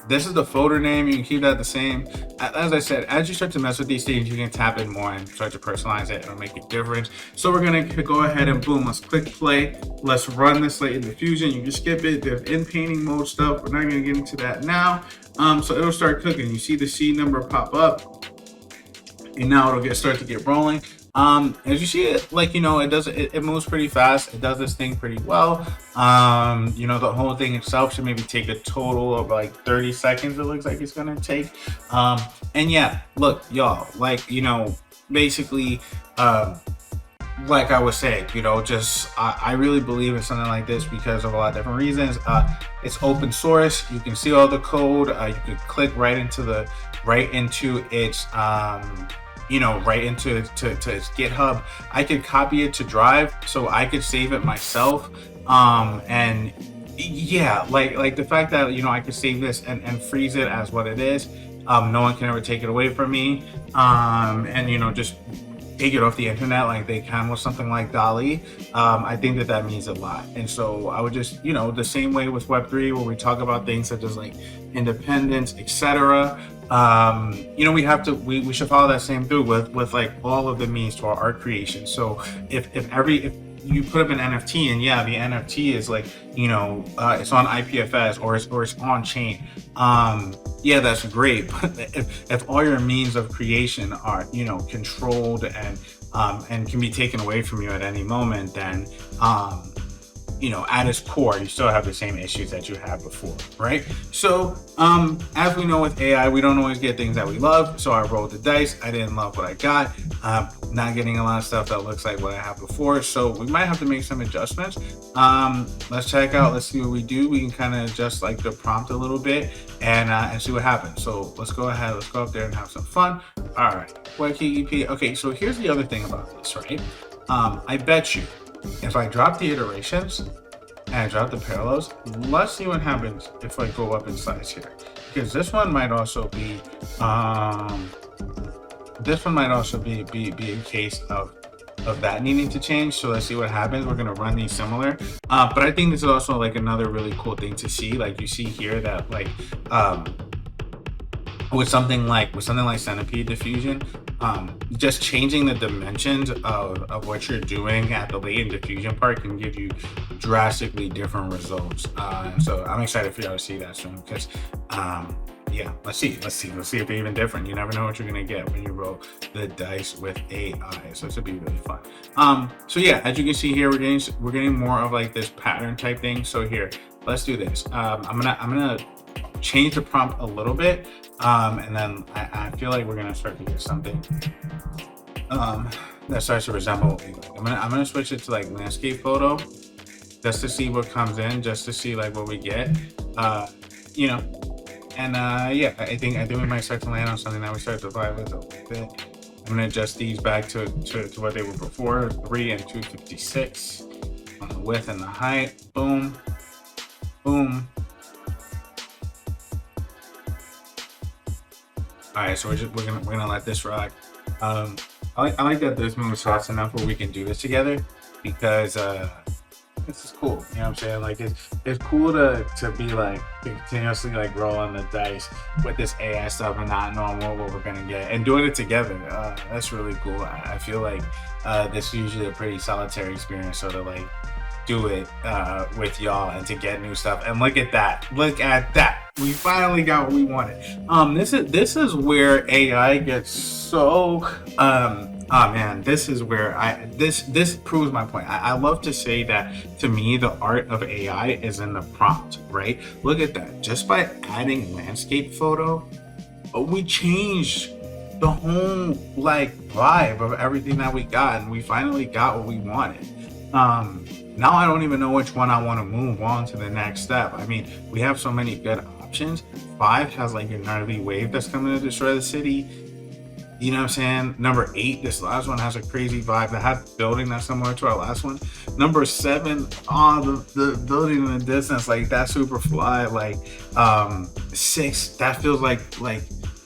This is the folder name. You can keep that the same. As I said, as you start to mess with these things, you can tap in more and start to personalize it. It'll make a difference. So we're gonna go ahead and boom, let's click play. Let's run this latent diffusion. You can skip it. There's in painting mode stuff. We're not gonna get into that now. So it'll start cooking. You see the seed number pop up, and now it'll start to get rolling. As you see it, like, it moves pretty fast. It does this thing pretty well. The whole thing itself should maybe take a total of like 30 seconds. It looks like it's gonna take. And yeah, look, y'all, like, basically, like I was saying, I really believe in something like this because of a lot of different reasons. It's open source. You can see all the code. You can click right into its right into its GitHub. I could copy it to Drive, so I could save it myself. And yeah, like the fact that I could save this and freeze it as what it is. No one can ever take it away from me. And just take it off the internet like they can with something like DALL-E. I think that means a lot. And so I would just, the same way with Web3, where we talk about things such as like independence, etc. We should follow that same through with like all of the means to our art creation. So if you put up an NFT, and yeah, the NFT is like, it's on IPFS or it's on chain. Yeah, that's great. But if all your means of creation are, controlled and can be taken away from you at any moment, then, at its core, you still have the same issues that you had before, right? So, as we know with AI, we don't always get things that we love. So I rolled the dice. I didn't love what I got. Not getting a lot of stuff that looks like what I had before. So we might have to make some adjustments. Let's check out. Let's see what we do. We can kind of adjust like the prompt a little bit and see what happens. So let's go ahead. Let's go up there and have some fun. All right. Okay. So here's the other thing about this, right? I bet you, if I drop the iterations and I drop the parallels, let's see what happens if I go up in size here. Because this one might also be a case of that needing to change. So let's see what happens. We're gonna run these similar. But I think this is also like another really cool thing to see. Like you see here that like with something like Centipede Diffusion, just changing the dimensions of what you're doing at the latent diffusion part can give you drastically different results. So I'm excited for y'all to see that soon, because yeah, let's see if they're even different. You never know what you're gonna get when you roll the dice with AI. So this will be really fun. So yeah, as you can see here, we're getting more of like this pattern type thing. So here, let's do this. I'm gonna change the prompt a little bit, and then I feel like we're gonna start to get something that starts to resemble what we like. I'm gonna switch it to like landscape photo, just to see what comes in, just to see like what we get. And yeah, I think we might start to land on something that we start to vibe with a little bit. I'm gonna adjust these back to what they were before, 3 and 256 on the width and the height. Boom, boom. All right, so we're gonna let this rock. I like that this moves fast enough where we can do this together, because this is cool. You know what I'm saying? Like it's cool to be like continuously like rolling the dice with this AI stuff and not knowing what we're gonna get and doing it together. That's really cool. I feel like this is usually a pretty solitary experience, so to like do it with y'all and to get new stuff. And look at that. We finally got what we wanted. This is where AI gets so this is where this proves my point. I love to say that, to me, the art of AI is in the prompt, right? Look at that. Just by adding landscape photo, we changed the whole like vibe of everything that we got, and we finally got what we wanted. Now I don't even know which one I want to move on to the next step. I mean, we have so many good options. 5 has like a gnarly wave that's coming to destroy the city. You know what I'm saying? Number 8, this last one has a crazy vibe that has building that's similar to our last one. Number 7, the building in the distance, like that super fly. Like 6, that feels like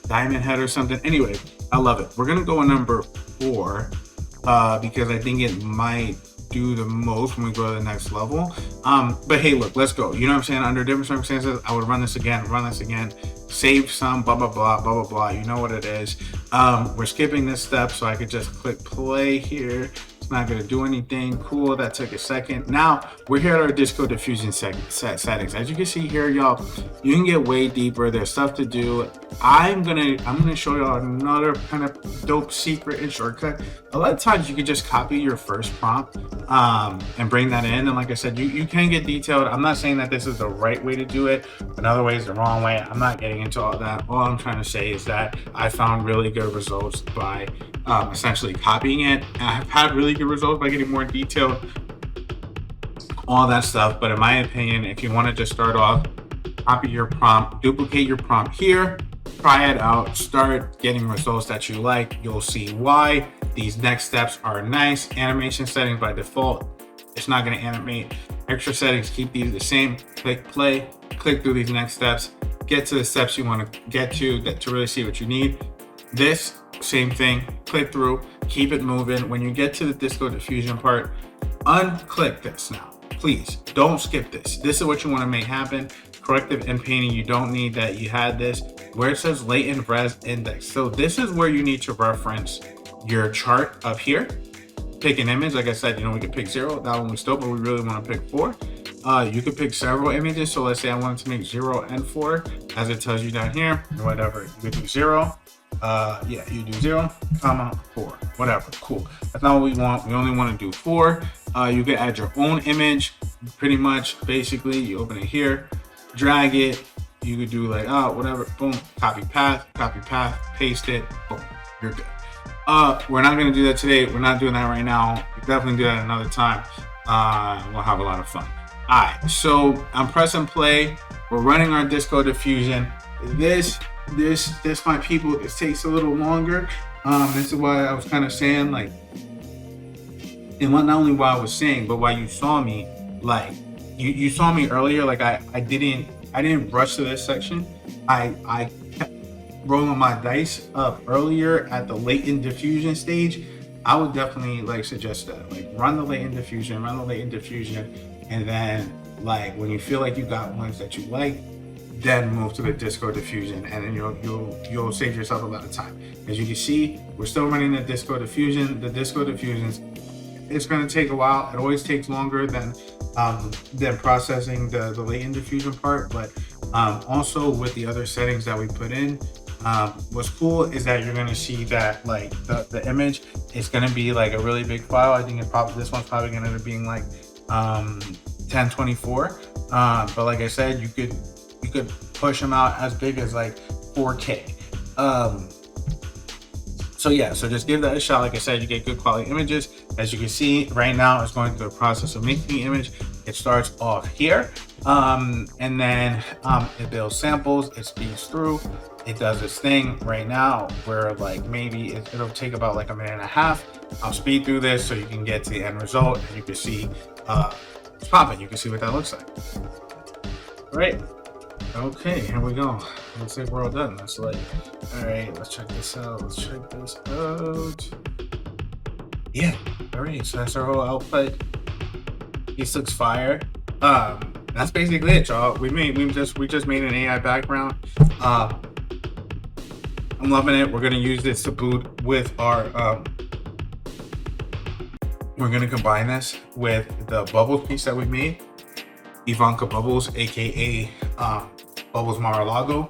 Diamond Head or something. Anyway, I love it. We're gonna go with number 4 because I think it might do the most when we go to the next level. But hey, look, let's go. You know what I'm saying? Under different circumstances, I would run this again, save some, blah, blah, blah, blah, blah, blah. You know what it is. We're skipping this step, so I could just click play here. It's not going to do anything. Cool, that took a second. Now we're here at our Disco Diffusion settings. As you can see here, y'all, you can get way deeper. There's stuff to do. I'm gonna show y'all another kind of dope secret and shortcut. A lot of times you can just copy your first prompt and bring that in. And like I said, you can get detailed. I'm not saying that this is the right way to do it. Another way is the wrong way. I'm not getting into all that. All I'm trying to say is that I found really good results by essentially copying it. And I've had really good results by getting more detailed, all that stuff. But in my opinion, if you want to just start off, copy your prompt, duplicate your prompt here, try it out, start getting results that you like. You'll see why. These next steps are nice. Animation settings by default, it's not going to animate. Extra settings, keep these the same. Click play, click through these next steps, get to the steps you want to get to really see what you need. This same thing, click through, keep it moving. When you get to the Disco Diffusion part, unclick this now. Please don't skip this. This is what you want to make happen. Corrective and painting, you don't need that. You had this where it says latent res index. So this is where you need to reference your chart up here. Pick an image. Like I said, we could pick 0. That one was dope, but we really want to pick 4. You could pick several images. So let's say I wanted to make 0 and 4, as it tells you down here, whatever. You could do 0. Yeah, you do 0, comma 4, whatever. Cool. That's not what we want. We only want to do 4. You can add your own image, pretty much. Basically, you open it here, drag it. You could do like, whatever, boom, copy path, paste it, boom, you're good. We're not gonna do that today. We're not doing that right now. We'll definitely do that another time. We'll have a lot of fun. All right, so I'm pressing play. We're running our Disco Diffusion. This, my people, this takes a little longer. This is why I was kind of saying, like, and not only why I was saying, but why you saw me, like, you saw me earlier, like I didn't rush to this section. I kept rolling my dice up earlier at the latent diffusion stage. I would definitely like suggest that, like, run the latent diffusion, and then like when you feel like you got ones that you like, then move to the Disco Diffusion, and then you'll save yourself a lot of time. As you can see, we're still running the Disco Diffusion. The Disco Diffusions, it's going to take a while. It always takes longer than processing the latent diffusion part, but also with the other settings that we put in, what's cool is that you're going to see that like the image is going to be like a really big file. I think this one's probably going to end up being like 1024, but like I said, you could push them out as big as like 4K. So yeah, so just give that a shot. Like I said, you get good quality images. As you can see right now, it's going through the process of making the image. It starts off here, and then it builds samples, it speeds through, it does its thing. Right now, where like maybe it'll take about like a minute and a half. I'll speed through this so you can get to the end result, and you can see it's popping. You can see what that looks like. All right. Okay, here we go. Looks like we're all done. That's like, all right, let's check this out. Yeah, all right, so that's our whole output. This looks fire. That's basically it, y'all. We just made an AI background. I'm loving it. We're gonna use this to boot with our we're gonna combine this with the bubbles piece that we made. Ivanka Bubbles, aka Bubbles Mar-a-Lago.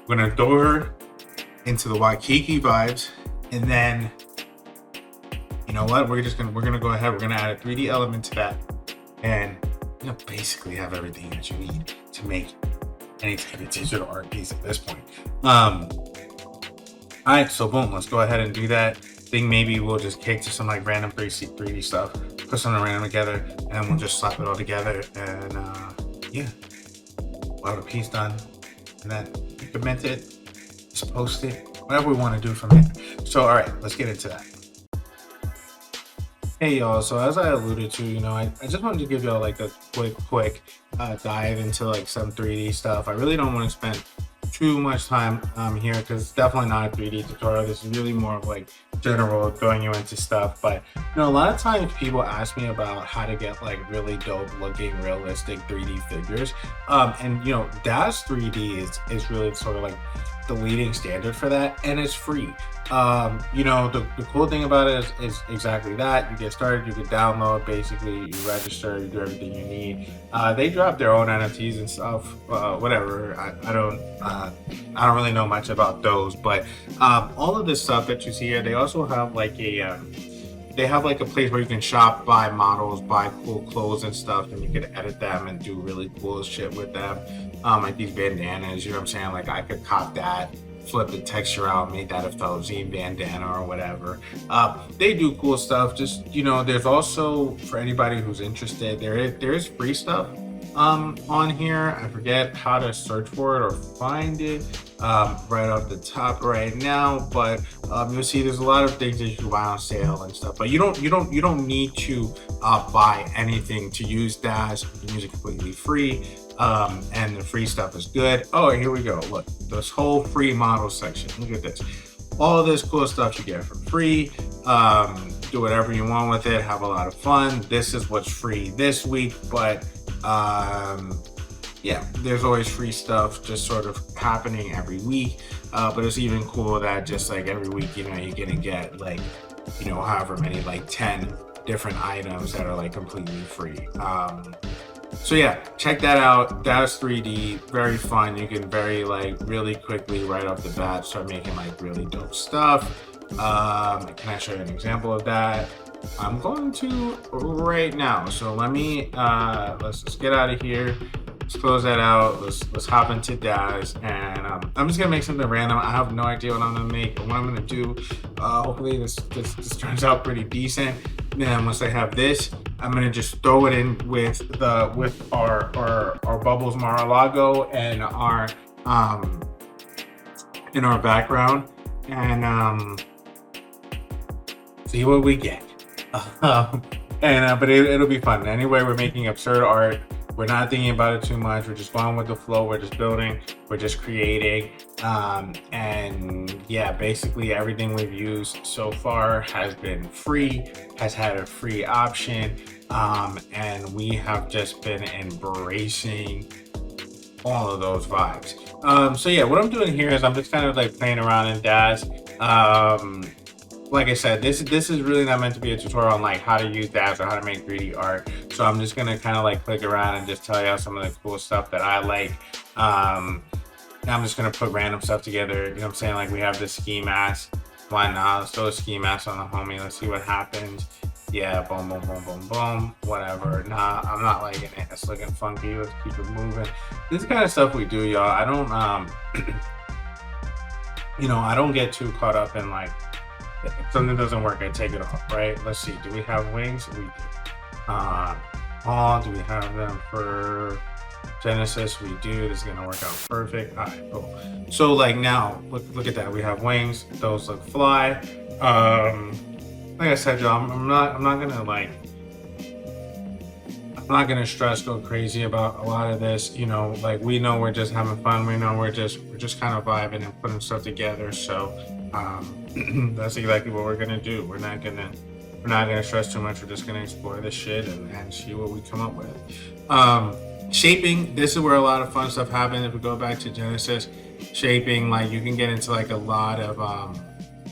We're gonna throw her into the Waikiki vibes, and then you know what? We're gonna go ahead. We're gonna add a 3D element to that, and basically have everything that you need to make any type of digital art piece at this point. All right, so boom, let's go ahead and do that. Think maybe we'll just kick to some like random 3D stuff, put something random together, and we'll just slap it all together, and yeah, we'll have a piece done, and then document it, just post it, whatever we want to do from there. So all right, let's get into that. Hey y'all, so as I alluded to, I just wanted to give y'all like a quick dive into like some 3D stuff. I really don't want to spend too much time here because it's definitely not a 3D tutorial. This is really more of like general throwing you into stuff. But a lot of times people ask me about how to get like really dope looking realistic 3D figures. And DAOs 3D is really sort of like the leading standard for that, and it's free. You know, the cool thing about it is exactly that. You get started, you can download, basically, you register, you do everything you need. They drop their own NFTs and stuff, whatever. I don't really know much about those, but all of this stuff that you see here, they also have like they have like a place where you can shop, buy models, buy cool clothes and stuff, and you can edit them and do really cool shit with them. Like these bandanas, you know what I'm saying? Like I could cop that, flip the texture out, make that a fellow Zine bandana or whatever. They do cool stuff. Just, you know, there's also, for anybody who's interested, there is free stuff on here. I forget how to search for it or find it right off the top right now, but you'll see there's a lot of things that you can buy on sale and stuff, but you don't need to buy anything to use DAOs. You can use it completely free. And the free stuff is good. Oh, here we go. Look, this whole free model section. Look at this. All this cool stuff you get for free. Do whatever you want with it. Have a lot of fun. This is what's free this week, but yeah, there's always free stuff just sort of happening every week. But it's even cool that just like every week, you know, you're gonna get like, you know, however many, like 10 different items that are like completely free. So yeah, check that out. That's 3D, very fun. You can really quickly right off the bat start making like really dope stuff. Can I show you an example of that? I'm going to right now. So let me let's just get out of here. Let's close that out. Let's hop into DAOs, and I'm just gonna make something random. I have no idea what I'm gonna make, but what I'm gonna do, hopefully this turns out pretty decent. Then once I have this, I'm gonna just throw it in with our Bubbles Mar-a-Lago and our in our background, and see what we get. But it'll be fun. Anyway, we're making absurd art. We're not thinking about it too much. We're just going with the flow. We're just building. We're just creating. And yeah, basically everything we've used so far has been free, has had a free option. And we have just been embracing all of those vibes. So yeah, what I'm doing here is I'm just kind of like playing around in DAOs. Like I said, this is really not meant to be a tutorial on like how to use DAOs or how to make 3D art. So I'm just gonna kind of like click around and just tell you some of the cool stuff that I like. I'm just gonna put random stuff together. You know what I'm saying? Like we have this ski mask. Why not? Let's throw a ski mask on the homie. Let's see what happens. Yeah, boom, boom, boom, boom, boom. Whatever. Nah, I'm not liking it. It's looking funky. Let's keep it moving. This kind of stuff we do, y'all. I don't you know, I don't get too caught up in like, if something doesn't work, I take it off, right? Let's see. Do we have wings? We do. Do we have them for Genesis? We do. This is gonna work out perfect. All right, cool. So like now, look at that. We have wings. Those look fly. Like I said, y'all, I'm not gonna stress, go crazy about a lot of this. You know, like we know we're just having fun. We know we're just kind of vibing and putting stuff together. So that's exactly what we're gonna do. We're not gonna stress too much. We're just gonna explore this shit and see what we come up with. Shaping, this is where a lot of fun stuff happens. If we go back to Genesis, shaping, like you can get into like a lot of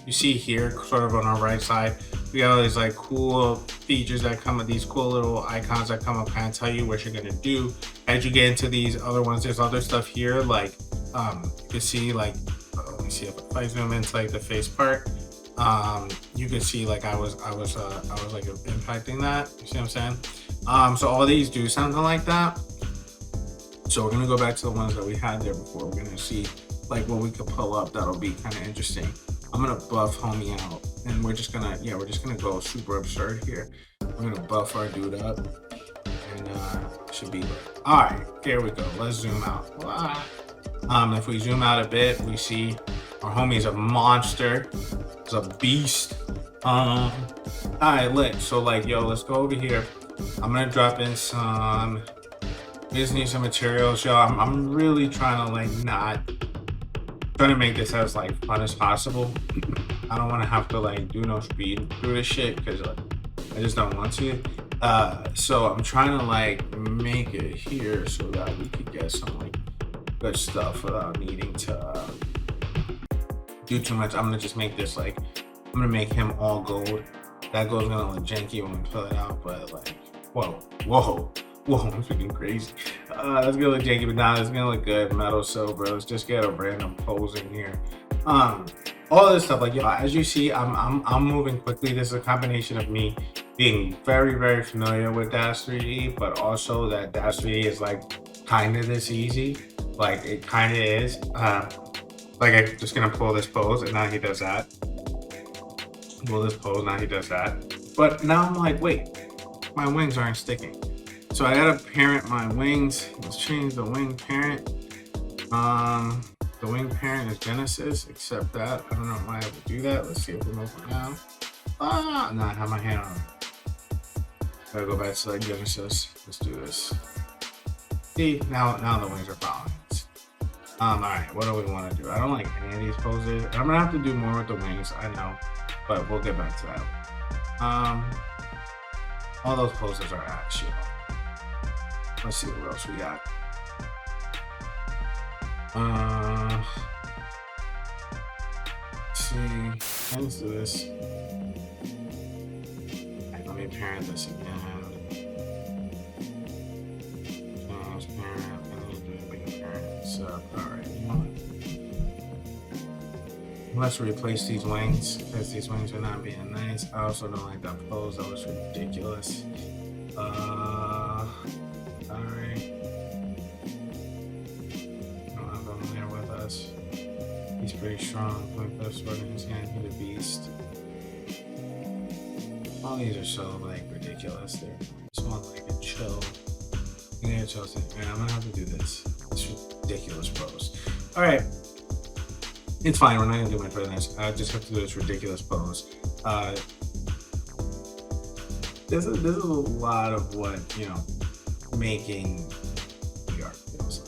you see here sort of on our right side, we got all these like cool features that come with these cool little icons that come up, kind of tell you what you're gonna do. As you get into these other ones, there's other stuff here, like you can see like, let me see if I zoom into like the face part. You can see like I was like impacting that. You see what I'm saying? So all these do something like that. So we're gonna go back to the ones that we had there before. We're gonna see like what we could pull up. That'll be kind of interesting. I'm gonna buff homie out, and we're just gonna go super absurd here. We're gonna buff our dude up, and should be all right. Here we go. Let's zoom out. If we zoom out a bit, we see our homie's a monster. It's a beast. All right, lit. So like, yo, let's go over here. I'm gonna drop in some. We just need some materials, y'all. I'm really trying to like not trying to make this as like fun as possible. I don't want to have to like do no speed through this shit because I just don't want to. So I'm trying to like make it here so that we could get some like good stuff without needing to do too much. I'm gonna just make this like, I'm gonna make him all gold. That gold's gonna look janky when we fill it out, but like, whoa, I'm freaking crazy. That's gonna look janky, but nah, it's gonna look good. Metal, silver. Let's just get a random pose in here. All this stuff, like, yo, as you see, I'm moving quickly. This is a combination of me being very, very familiar with Dash 3D, but also that Dash 3D is like kind of this easy. Like, it kind of is. Like, I'm just gonna pull this pose, and now he does that. Pull this pose, now he does that. But now I'm like, wait, my wings aren't sticking. So I gotta parent my wings. Let's change the wing parent. The wing parent is Genesis, except that I don't know why I would do that. Let's see if we move it down. No, I have my hand on it. Gotta go back to like Genesis. Let's do this. See, now the wings are following us. All right, what do we want to do? I don't like any of these poses. I'm gonna have to do more with the wings, I know, but we'll get back to that. All those poses are actually. Let's see what else we got. Let's see. Let's do this. Let me parent this again. Change parent. I need to do a big parent. So, alright, you know what? Let's replace these wings because these wings are not being nice. I also don't like that pose. That was ridiculous. Alright. Don't have him there with us. He's pretty strong. Like this one in his hand, he's a beast. All these are so like ridiculous. They just want like a chill. I'm gonna chill thing. Yeah, I'm gonna have to do this. This ridiculous pose. Alright. It's fine, we're not gonna do much for this. I just have to do this ridiculous pose. This is a lot of what, you know, making the art feels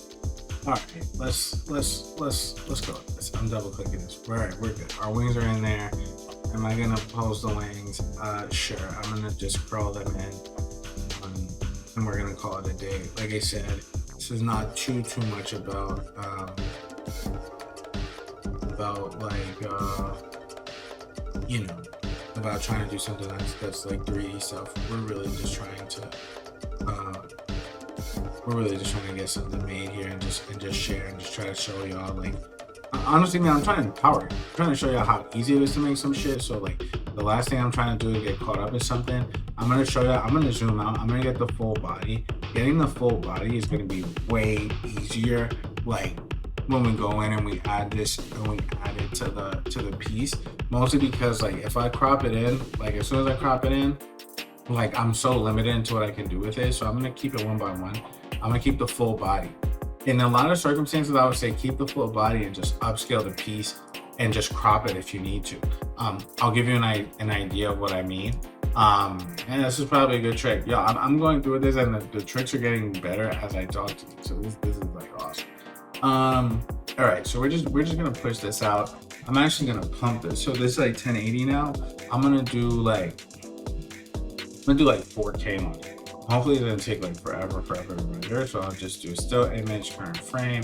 like. Alright, let's go with this. I'm double clicking this. Alright, we're good. Our wings are in there. Am I gonna pose the wings? Sure. I'm gonna just curl them in, and we're gonna call it a day. Like I said, this is not too much about you know, about trying to do something that's like 3D stuff. We're really just trying to get something made here and just share and just try to show y'all, like, honestly, man, I'm trying to empower you. I'm trying to show you how easy it is to make some shit. So like, the last thing I'm trying to do is get caught up in something. I'm gonna show you. I'm gonna zoom out. I'm gonna get the full body. Getting the full body is gonna be way easier. Like, when we go in and we add this and we add it to the piece, mostly because like if I crop it in, like as soon as I crop it in, like I'm so limited into what I can do with it. So I'm gonna keep it one by one. I'm gonna keep the full body. In a lot of circumstances, I would say keep the full body and just upscale the piece and just crop it if you need to. I'll give you an idea of what I mean. And this is probably a good trick. Yeah, I'm going through this and the tricks are getting better as I talk to you. So this is like awesome. All right, so we're just gonna push this out. I'm actually gonna pump this. So this is like 1080 now. I'm gonna do like 4K on it. Hopefully it doesn't take like forever to render. So I'll just do still image, current frame.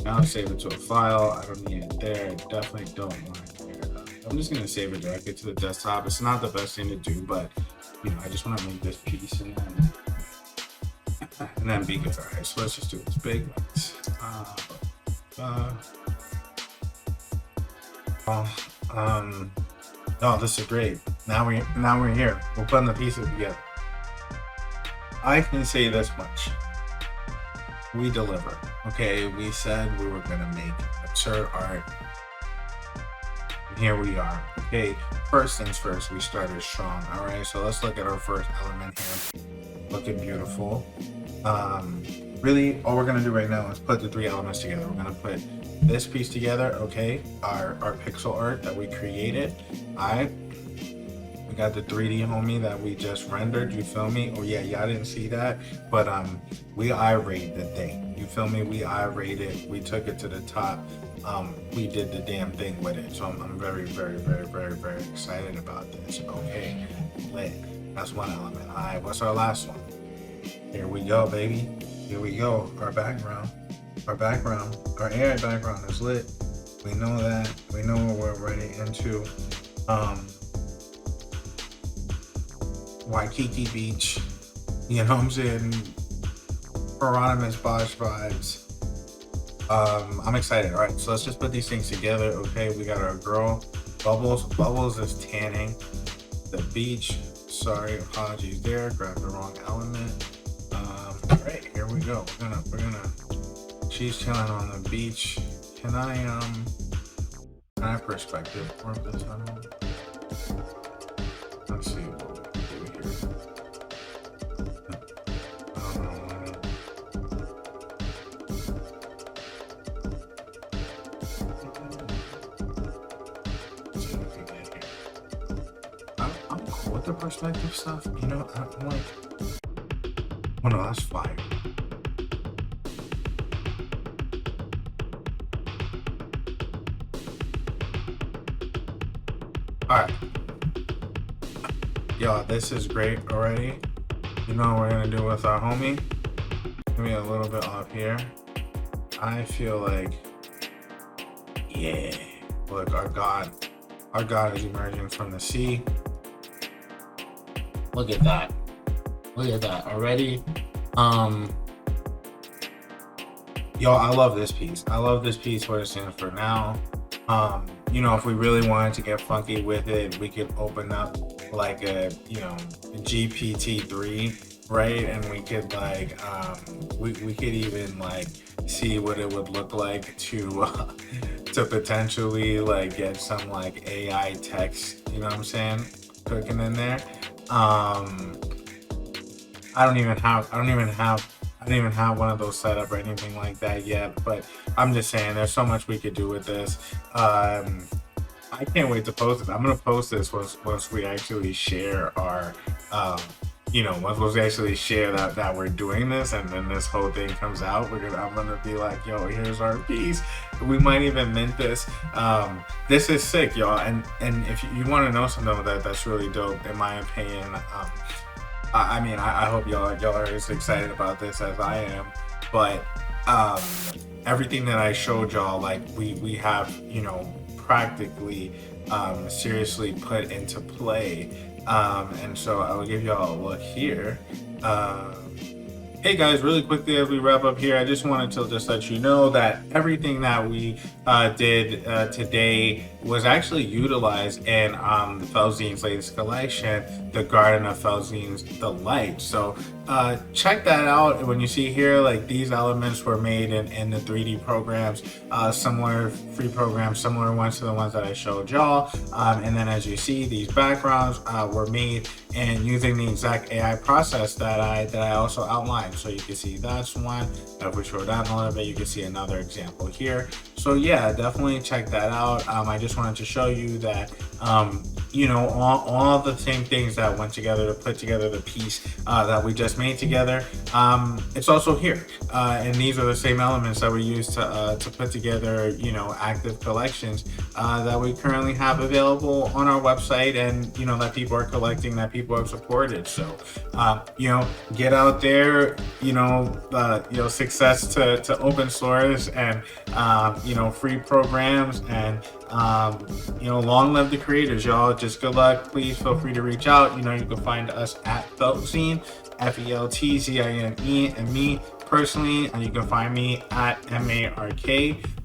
Now I'll save it to a file. I don't need it there. I definitely don't want it there. I'm just gonna save it directly to the desktop. It's not the best thing to do, but you know, I just want to make this piece and then be good. All right, so let's just do this big lights. Oh, this is great. Now we're here. We're putting the pieces together. I can say this much. We deliver. Okay, we said we were gonna make absurd art. And here we are. Okay, first things first, we started strong. All right, so let's look at our first element here. Looking beautiful. Really, all we're gonna do right now is put the three elements together. We're gonna put this piece together, okay? Our pixel art that we created. We got the 3D homie that we just rendered, you feel me? Oh yeah, y'all didn't see that, but we irate the thing, you feel me? We irate it, we took it to the top, we did the damn thing with it. So I'm very excited about this. Okay, lit. That's one element. All right, what's our last one? Here we go, baby. Here we go. Our AI background is lit. We know that. We know what we're already into. Waikiki Beach. You know what I'm saying? Hieronymus Bosch vibes. I'm excited. All right, so let's just put these things together. Okay, we got our girl Bubbles. Bubbles is tanning. The beach. Sorry, apologies there. Grabbed the wrong element. All right, here we go. We're gonna. She's chilling on the beach. Can I perspective for this one? Let's see what we can do here. I don't know. Let's see what we can get here. I'm cool with the perspective stuff. You know, I'm like, oh no, that's fire. Alright. Y'all, this is great already. You know what we're gonna do with our homie? Give me a little bit off here. I feel like, yeah. Look, our God is emerging from the sea. Look at that. Look at that already. Yo, I love this piece. I love this piece, what it stands for now. You know, if we really wanted to get funky with it, we could open up like a, you know, GPT-3, right? And we could like, we could even like see what it would look like to potentially like get some like AI text, you know what I'm saying, cooking in there. I don't even have one of those set up or anything like that yet, but I'm just saying there's so much we could do with this. I can't wait to post it. I'm gonna post this once we actually share our, you know, once we actually share that we're doing this, and then this whole thing comes out. I'm gonna be like, yo, here's our piece. We might even mint this. This is sick, y'all. And if you want to know something that's really dope, in my opinion. I mean, I hope y'all are as excited about this as I am, but everything that I showed y'all, like we have, you know, practically seriously put into play, and so I will give y'all a look here. Hey guys, really quickly as we wrap up here, I just wanted to just let you know that everything that we did today was actually utilized in Felzine's latest collection, The Garden of Felzine's Delight. So check that out. When you see here, like these elements were made in the 3D programs, similar free programs, similar ones to the ones that I showed y'all. And then as you see, these backgrounds were made and using the exact AI process that I also outlined. So you can see that's one. If we scroll down a little bit, you can see another example here. So yeah, definitely check that out. I just wanted to show you that, you know, all the same things that went together to put together the piece that we just made together. It's also here, and these are the same elements that we use to put together, you know, active collections that we currently have available on our website, and you know that people are collecting, that people have supported. So you know, get out there, you know, success to open source and you know, free programs, and you know, long live the creators, y'all. Just good luck. Please feel free to reach out. You know, you can find us at Feltzine, FELTZINE, and me personally, and you can find me at MARK.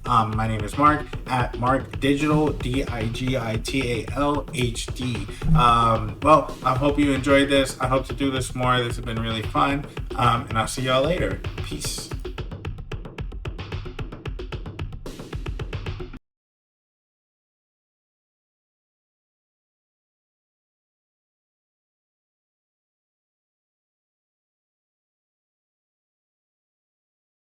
My name is Mark at Mark Digital, DIGITALHD. Well, I hope you enjoyed this. I hope to do this more. This has been really fun, and I'll see y'all later. Peace.